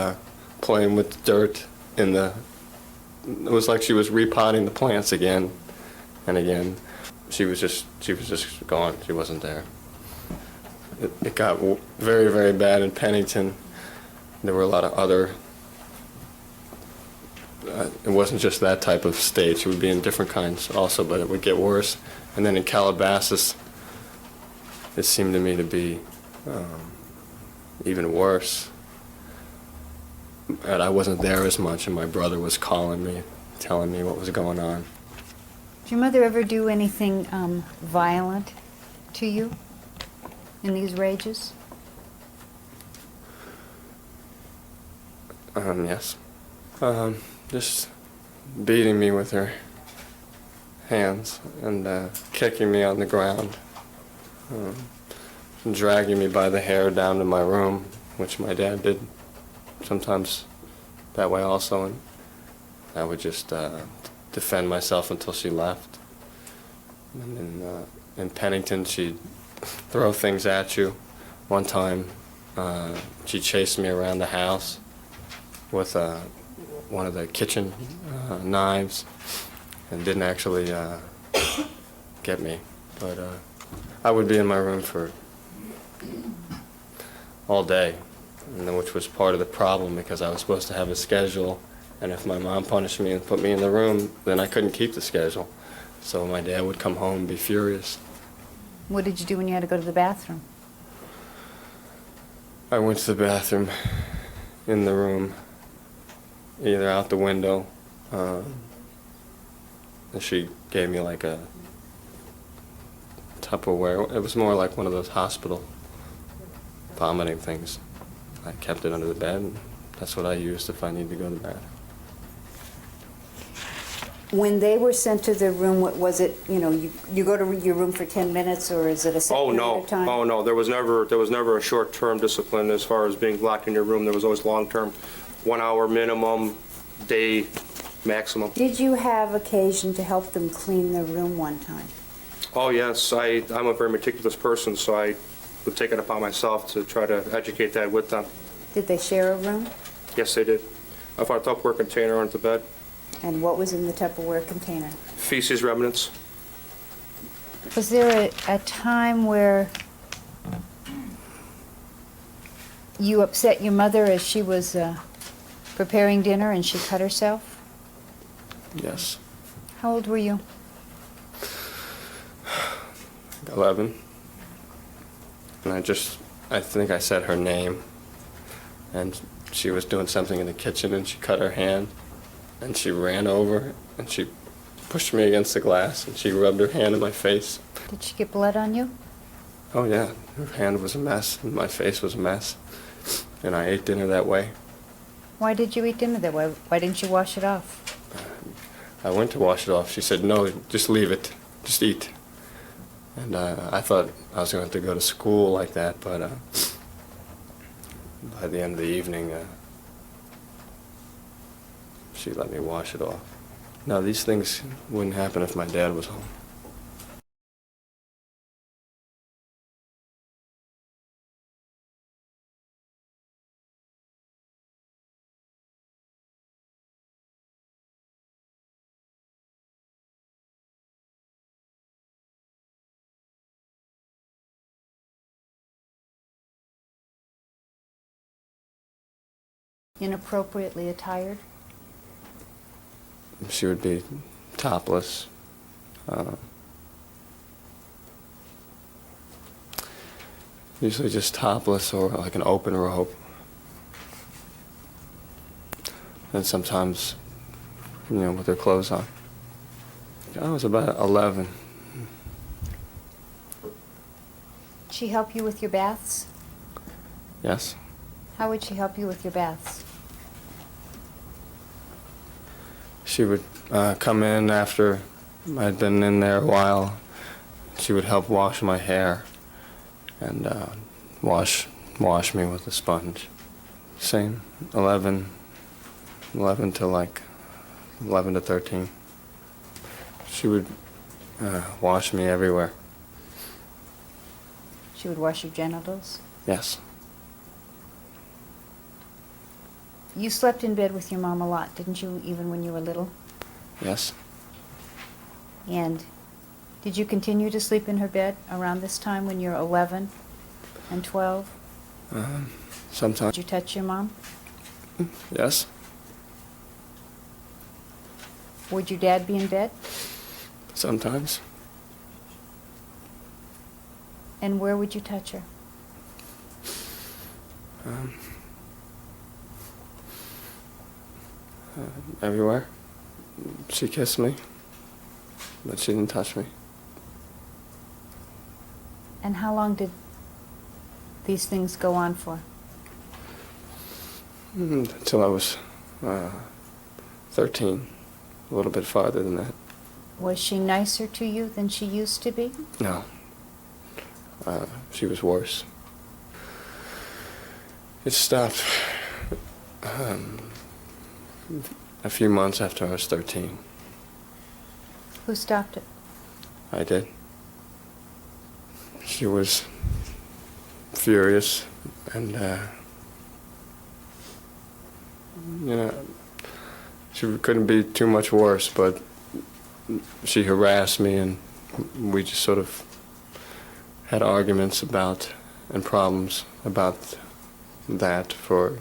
playing with dirt in the... It was like she was repotting the plants again and again. She was just gone. She wasn't there. It got very, very bad in Pennington. There were a lot of other... it wasn't just that type of state. She would be in different kinds also, but it would get worse. And then in Calabasas, it seemed to me to be even worse. And I wasn't there as much, and my brother was calling me, telling me what was going on. Did your mother ever do anything violent to you in these rages? Yes. Just beating me with her hands and kicking me on the ground. Dragging me by the hair down to my room, which my dad did sometimes that way also, and I would just defend myself until she left. And then in Pennington, she'd throw things at you. One time, she chased me around the house with one of the kitchen knives, and didn't actually get me, but I would be in my room for all day, and then, which was part of the problem because I was supposed to have a schedule, and if my mom punished me and put me in the room, then I couldn't keep the schedule. So my dad would come home and be furious. What did you do when you had to go to the bathroom? I went to the bathroom in the room, either out the window, and she gave me like a Tupperware. It was more like one of those hospital vomiting things. I kept it under the bed, and that's what I used if I need to go to bed. When they were sent to their room, what was it, you go to your room for 10 minutes, or is it a set period of time? Oh, no, there was never a short-term discipline as far as being locked in your room. There was always long-term, 1 hour minimum, day maximum. Did you have occasion to help them clean their room one time? Oh, yes, I'm a very meticulous person, so I would take it upon myself to try to educate that with them. Did they share a room? Yes, they did. I found a Tupperware container under the bed. And what was in the Tupperware container? Feces remnants. Was there a time where you upset your mother as she was preparing dinner and she cut herself? Yes. How old were you? 11. And I think I said her name, and she was doing something in the kitchen and she cut her hand, and she ran over and she pushed me against the glass and she rubbed her hand in my face. Did she get blood on you? Oh yeah, her hand was a mess and my face was a mess, and I ate dinner that way. Why did you eat dinner that way? Why didn't you wash it off? I went to wash it off. She said, no, just leave it, just eat. And I thought I was going to have to go to school like that, but by the end of the evening, she let me wash it off. Now, these things wouldn't happen if my dad was home. Inappropriately attired? She would be topless. Usually just topless or like an open robe. And sometimes, with her clothes on. I was about 11. Did she help you with your baths? Yes. How would she help you with your baths? She would come in after I'd been in there a while. She would help wash my hair and wash me with a sponge. Same, 11 to like 11 to 13. She would wash me everywhere. She would wash your genitals? Yes. You slept in bed with your mom a lot, didn't you, even when you were little? Yes. And did you continue to sleep in her bed around this time when you're 11 and 12? Sometimes. Did you touch your mom? Yes. Would your dad be in bed? Sometimes. And where would you touch her? Everywhere. She kissed me, but she didn't touch me. And how long did these things go on for? Until I was 13, a little bit farther than that. Was she nicer to you than she used to be? No. She was worse. It stopped a few months after I was 13. Who stopped it? I did. She was furious and, she couldn't be too much worse, but she harassed me and we just sort of had arguments about and problems about that for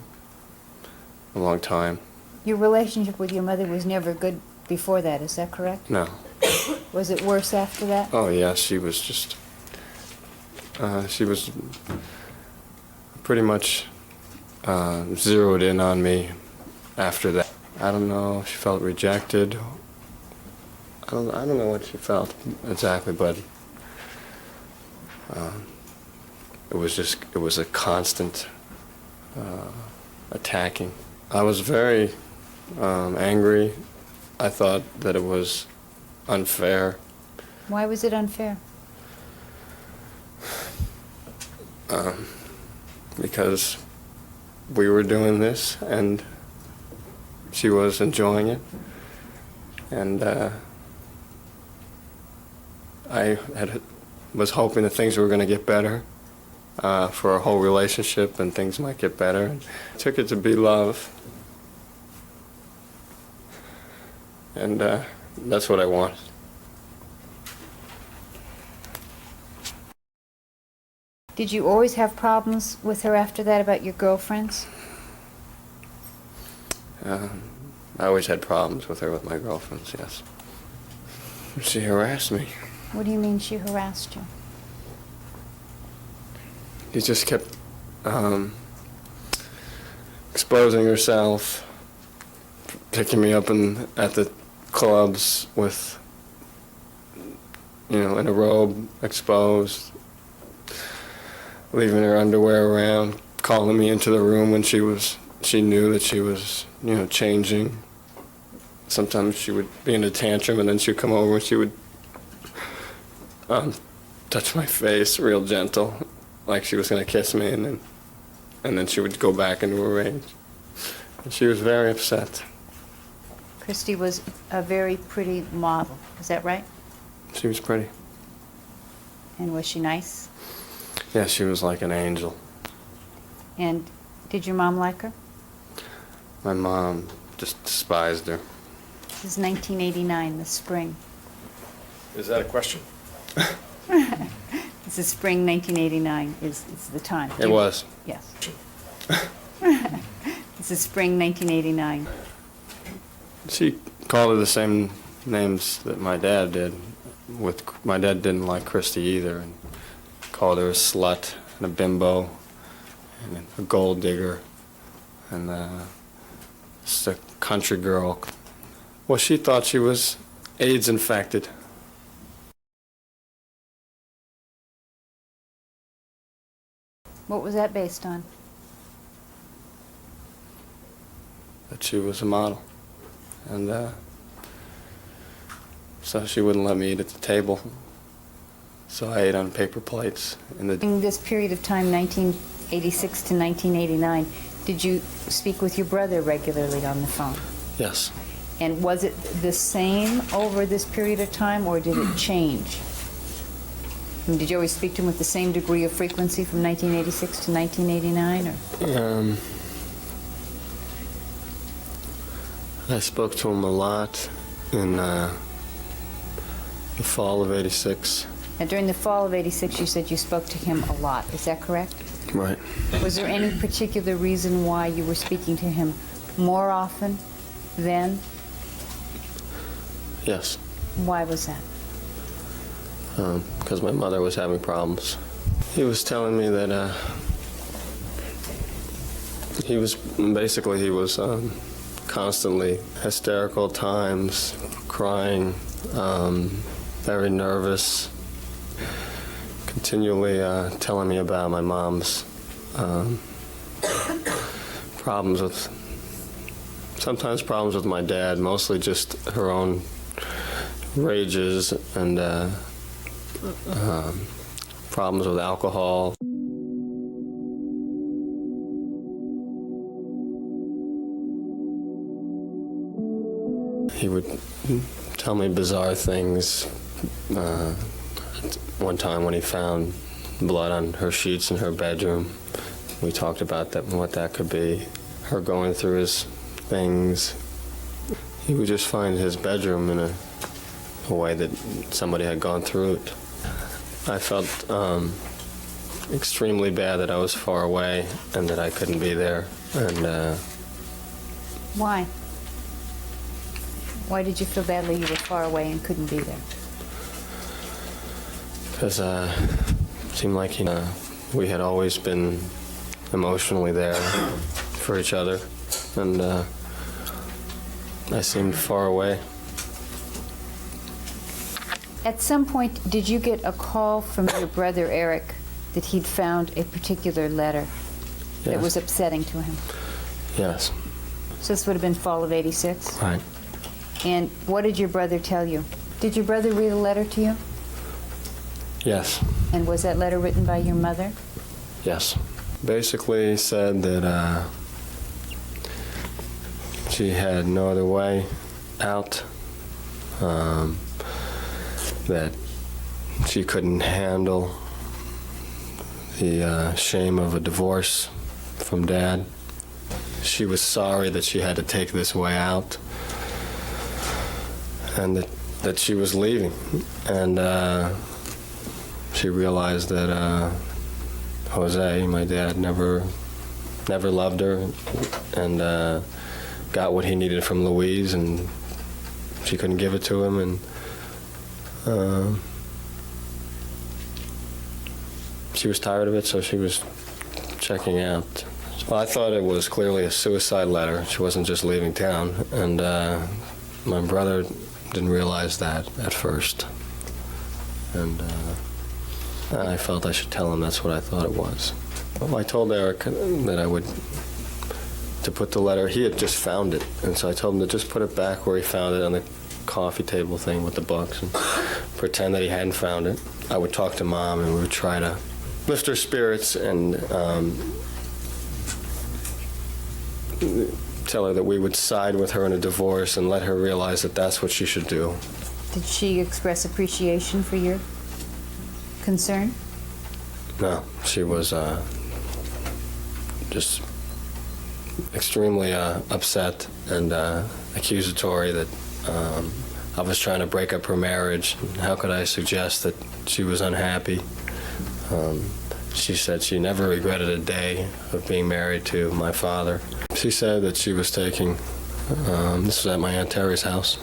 a long time. Your relationship with your mother was never good before that, is that correct? No. Was it worse after that? Oh, yes, she was just, she was pretty much zeroed in on me after that. I don't know, she felt rejected. I don't know what she felt exactly, but it was a constant attacking. I was very angry. I thought that it was unfair. Why was it unfair? Because we were doing this and she was enjoying it, and I was hoping that things were going to get better for our whole relationship, and things might get better. And I took it to be love, and that's what I wanted. Did you always have problems with her after that about your girlfriends? I always had problems with her, with my girlfriends, yes. She harassed me. What do you mean she harassed you? She just kept exposing herself, picking me up at the clubs with, in a robe, exposed, leaving her underwear around, calling me into the room when she knew that she was, changing. Sometimes she would be in a tantrum, and then she'd come over and she would touch my face real gentle, like she was going to kiss me, and then she would go back into a rage. And she was very upset. Christy was a very pretty model, is that right? She was pretty. And was she nice? Yeah, she was like an angel. And did your mom like her? My mom just despised her. This is 1989, the spring. Is that a question? This is spring 1989 is the time. It was. Yes. This is spring 1989. She called her the same names that my dad did. My dad didn't like Christy either, and called her a slut and a bimbo and a gold digger and just a country girl. Well, she thought she was AIDS infected. What was that based on? That she was a model. And so she wouldn't let me eat at the table. So I ate on paper plates. In this period of time, 1986 to 1989, did you speak with your brother regularly on the phone? Yes. And was it the same over this period of time, or did it change? I mean, did you always speak to him with the same degree of frequency from 1986 to 1989? Or? I spoke to him a lot in the fall of '86. And during the fall of '86, you said you spoke to him a lot. Is that correct? Right. Was there any particular reason why you were speaking to him more often then? Yes. Why was that? Because my mother was having problems. He was telling me that he was constantly hysterical at times, crying, very nervous, continually telling me about my mom's sometimes problems with my dad, mostly just her own rages and problems with alcohol. He would tell me bizarre things. One time when he found blood on her sheets in her bedroom, we talked about that and what that could be. Her going through his things. He would just find his bedroom in a way that somebody had gone through it. I felt extremely bad that I was far away and that I couldn't be there. And Why? Why did you feel badly you were far away and couldn't be there? Because it seemed like we had always been emotionally there for each other, and I seemed far away. At some point, did you get a call from your brother Eric that he'd found a particular letter that Yes. was upsetting to him? Yes. So this would have been fall of '86? Right. And what did your brother tell you? Did your brother read a letter to you? Yes. And was that letter written by your mother? Yes. Basically said that she had no other way out, that she couldn't handle the shame of a divorce from Dad. She was sorry that she had to take this way out, and that she was leaving. And she realized that Jose, my dad, never loved her, and got what he needed from Louise, and she couldn't give it to him, and she was tired of it, so she was checking out. Well, I thought it was clearly a suicide letter. She wasn't just leaving town, and my brother didn't realize that at first, and I felt I should tell him that's what I thought it was. Well, I told Eric that I would, to put the letter, he had just found it, and so I told him to just put it back where he found it on the coffee table thing with the books and pretend that he hadn't found it. I would talk to Mom, and we would try to lift her spirits and tell her that we would side with her in a divorce and let her realize that that's what she should do. Did she express appreciation for your concern? No, she was just extremely upset and accusatory that I was trying to break up her marriage. How could I suggest that she was unhappy? She said she never regretted a day of being married to my father. She said that she was taking, this was at my Aunt Terry's house,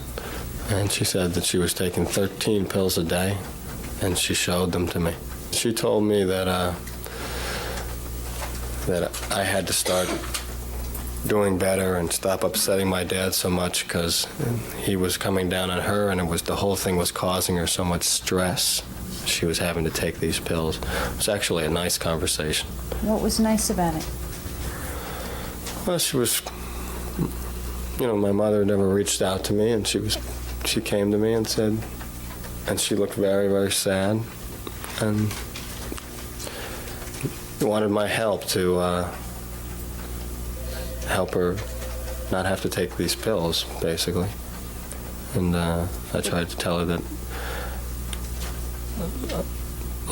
and she said that she was taking 13 pills a day, and she showed them to me. She told me that I had to start doing better and stop upsetting my dad so much because he was coming down on her, and the whole thing was causing her so much stress. She was having to take these pills. It was actually a nice conversation. What was nice about it? Well, she was, my mother never reached out to me, and she came to me and said, and she looked very, very sad, and wanted my help to help her not have to take these pills, basically. And I tried to tell her that,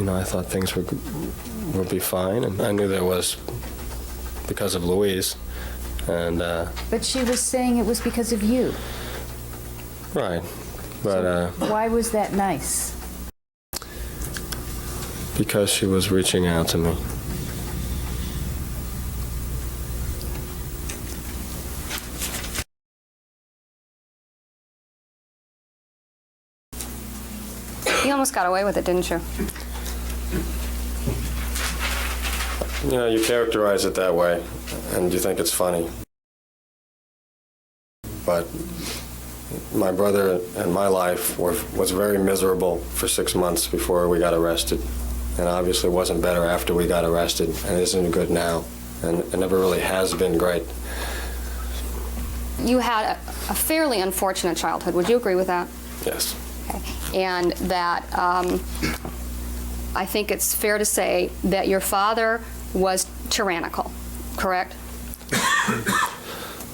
I thought things would be fine, and I knew there was because of Louise, and But she was saying it was because of you. right, but Why was that nice? because she was reaching out to me. You almost got away with it, didn't you? You characterize it that way, and you think it's funny. But my brother and my life was very miserable for 6 months before we got arrested, and obviously wasn't better after we got arrested, and isn't good now, and it never really has been great. You had a fairly unfortunate childhood. Would you agree with that? Yes. Okay. And that I think it's fair to say that your father was tyrannical, correct?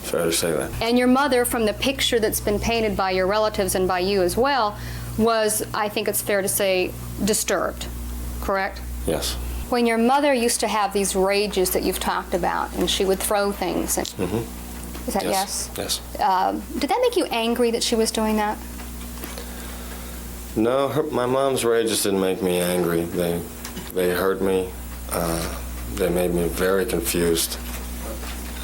Fair to say that. And your mother, from the picture that's been painted by your relatives and by you as well, was, I think it's fair to say, disturbed, correct? Yes. When your mother used to have these rages that you've talked about, and she would throw things, and, is that yes? Yes. Did that make you angry that she was doing that? No, my mom's rages didn't make me angry. They hurt me. They made me very confused,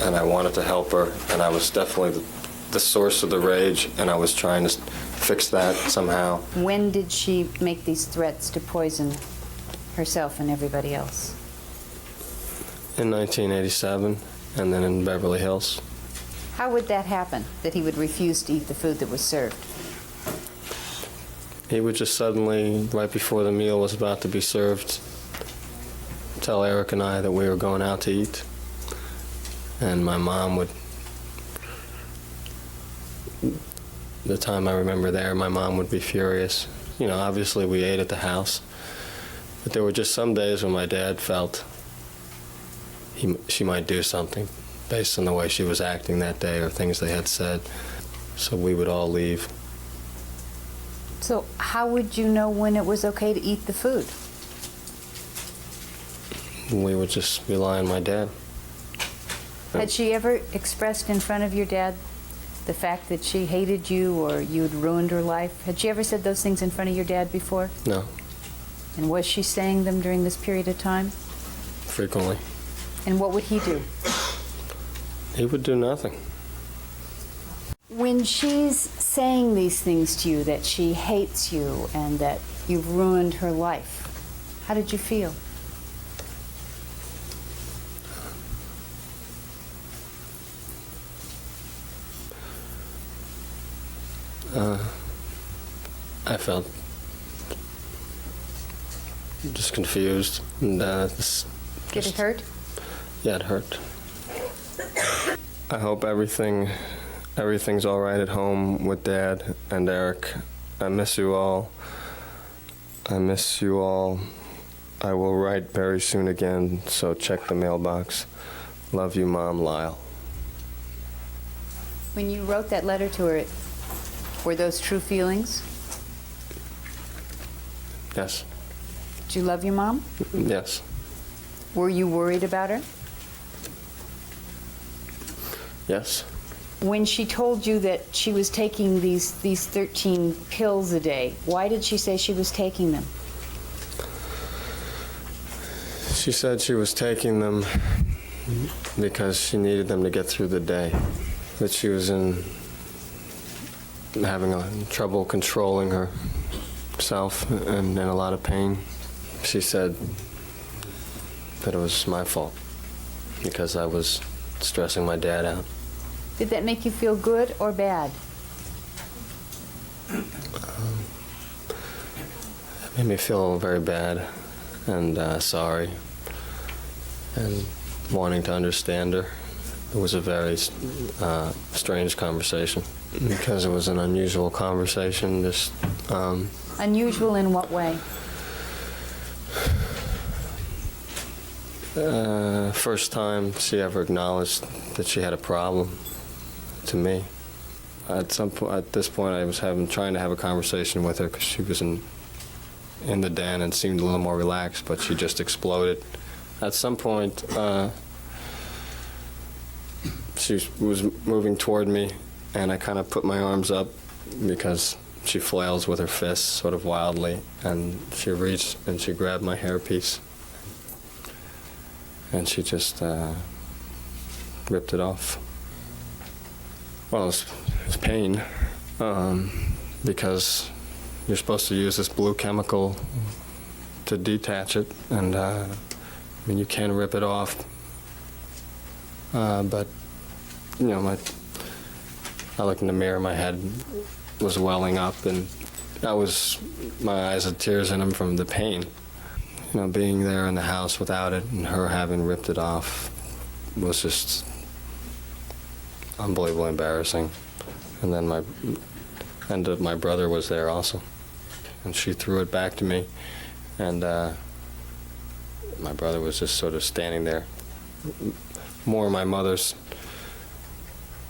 and I wanted to help her, and I was definitely the source of the rage, and I was trying to fix that somehow. When did she make these threats to poison herself and everybody else? In 1987, and then in Beverly Hills. How would that happen, that he would refuse to eat the food that was served? He would just suddenly, right before the meal was about to be served, tell Erik and I that we were going out to eat. And my mom would, the time I remember there, my mom would be furious. You know, obviously we ate at the house, but there were just some days when my dad felt she might do something based on the way she was acting that day or things they had said. So we would all leave. So how would you know when it was okay to eat the food? We would just rely on my dad. Had she ever expressed in front of your dad the fact that she hated you or you'd ruined her life? Had she ever said those things in front of your dad before? No. And was she saying them during this period of time? Frequently. And what would he do? He would do nothing. When she's saying these things to you, that she hates you and that you've ruined her life, how did you feel? I felt just confused. And, Did it hurt? Yeah, it hurt. I hope everything's all right at home with Dad and Erik. I miss you all. I miss you all. I will write very soon again, so check the mailbox. Love you, Mom, Lyle. When you wrote that letter to her, were those true feelings? Yes. Did you love your mom? Yes. Were you worried about her? Yes. When she told you that she was taking these 13 pills a day, why did she say she was taking them? She said she was taking them because she needed them to get through the day. That she was having trouble controlling herself and in a lot of pain. She said that it was my fault because I was stressing my dad out. Did that make you feel good or bad? It made me feel very bad and sorry and wanting to understand her. It was a very strange conversation because it was an unusual conversation. Just Unusual in what way? First time she ever acknowledged that she had a problem to me. At this point, I was trying to have a conversation with her because she was in the den and seemed a little more relaxed, but she just exploded. At some point, she was moving toward me, and I kind of put my arms up because she flails with her fists sort of wildly, and she reached and she grabbed my hairpiece, and she just ripped it off. Well, it was pain because you're supposed to use this blue chemical to detach it, and I mean, you can rip it off, but you know, I looked in the mirror, my head was welling up, and my eyes had tears in them from the pain. You know, being there in the house without it and her having ripped it off was just unbelievably embarrassing. And then my brother was there also, and she threw it back to me, and my brother was just sort of standing there. More my mother's,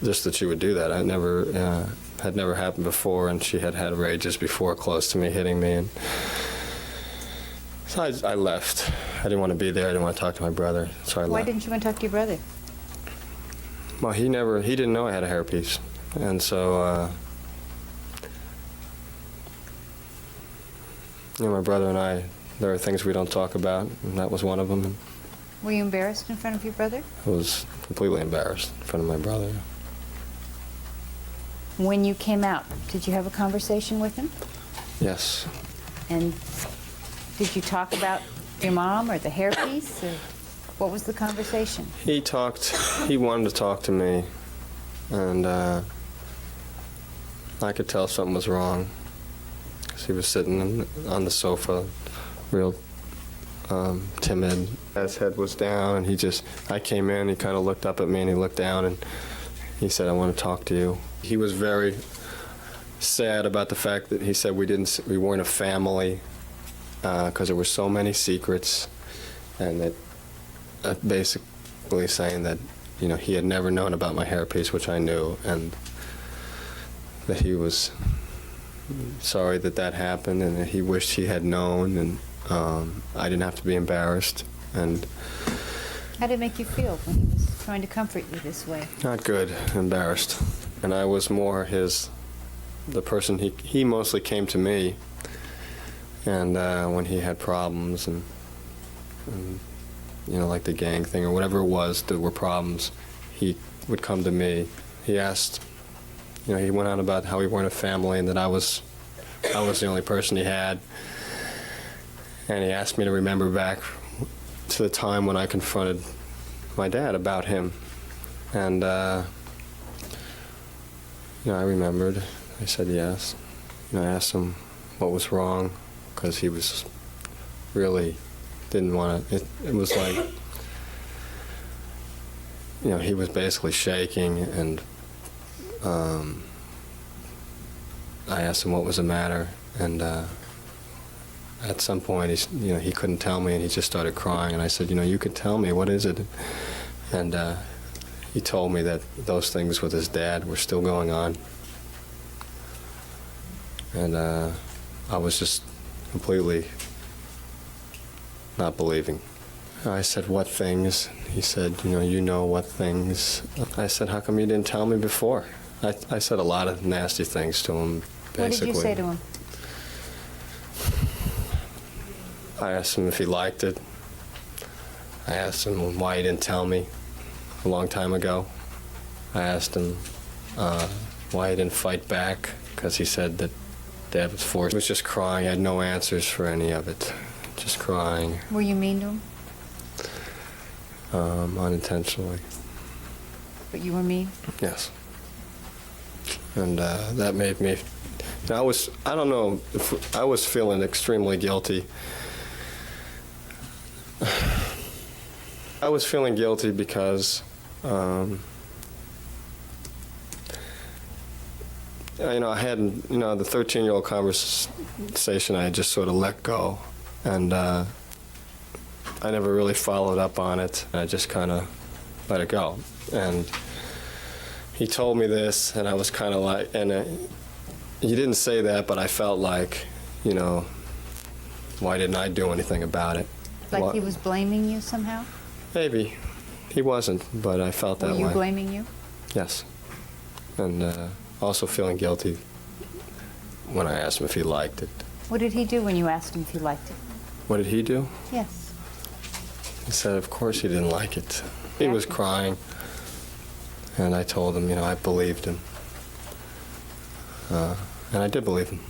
just that she would do that. Had never happened before, and she had had rages before close to me, hitting me, and so I left. I didn't want to be there. I didn't want to talk to my brother, so I left. Why didn't you want to talk to your brother? Well, he didn't know I had a hairpiece, and so you know, my brother and I, there are things we don't talk about, and that was one of them. And Were you embarrassed in front of your brother? I was completely embarrassed in front of my brother. When you came out, did you have a conversation with him? Yes. And did you talk about your mom or the hairpiece? Or what was the conversation? He wanted to talk to me, and I could tell something was wrong. 'Cause He was sitting on the sofa, real timid. His head was down, and I came in, he kind of looked up at me, and he looked down, and he said, "I want to talk to you." He was very sad about the fact that he said we weren't a family because there were so many secrets, and that basically saying that, you know, he had never known about my hairpiece, which I knew, and that he was sorry that happened, and that he wished he had known, and I didn't have to be embarrassed. And How did it make you feel when he was trying to comfort you this way? not good, embarrassed. And I was more the person, he mostly came to me, and when he had problems, and you know, like the gang thing or whatever it was, there were problems, he would come to me. He asked, you know, he went on about how we weren't a family and that I was the only person he had. And he asked me to remember back to the time when I confronted my dad about him. And, you know, I remembered. I said yes. You know, I asked him what was wrong, because he was really didn't want to. It was like, you know, he was basically shaking, and I asked him what was the matter, and at some point, he couldn't tell me, and he just started crying, and I said, you know, you could tell me, what is it? And he told me that those things with his dad were still going on, and I was just completely not believing. I said, what things? He said, you know what things? I said, how come you didn't tell me before? I said a lot of nasty things to him, basically. What did you say to him? I asked him if he liked it. I asked him why he didn't tell me a long time ago. I asked him why he didn't fight back, because he said that Dad was forced. He was just crying. I had no answers for any of it. Just crying. Were you mean to him? Unintentionally. But you were mean? Yes. And that made me, I don't know, I was feeling extremely guilty. I was feeling guilty because, I had, the 13-year-old conversation I had just sort of let go. And I never really followed up on it. I just kind of let it go. And he told me this, and I was kind of like, and he didn't say that, but I felt like, why didn't I do anything about it? Like he was blaming you somehow? Maybe. He wasn't, but I felt that way. Were you blaming you? Yes. And also feeling guilty when I asked him if he liked it. What did he do when you asked him if he liked it? What did he do? Yes. He said, of course he didn't like it. He was crying. And I told him, I believed him. And I did believe him.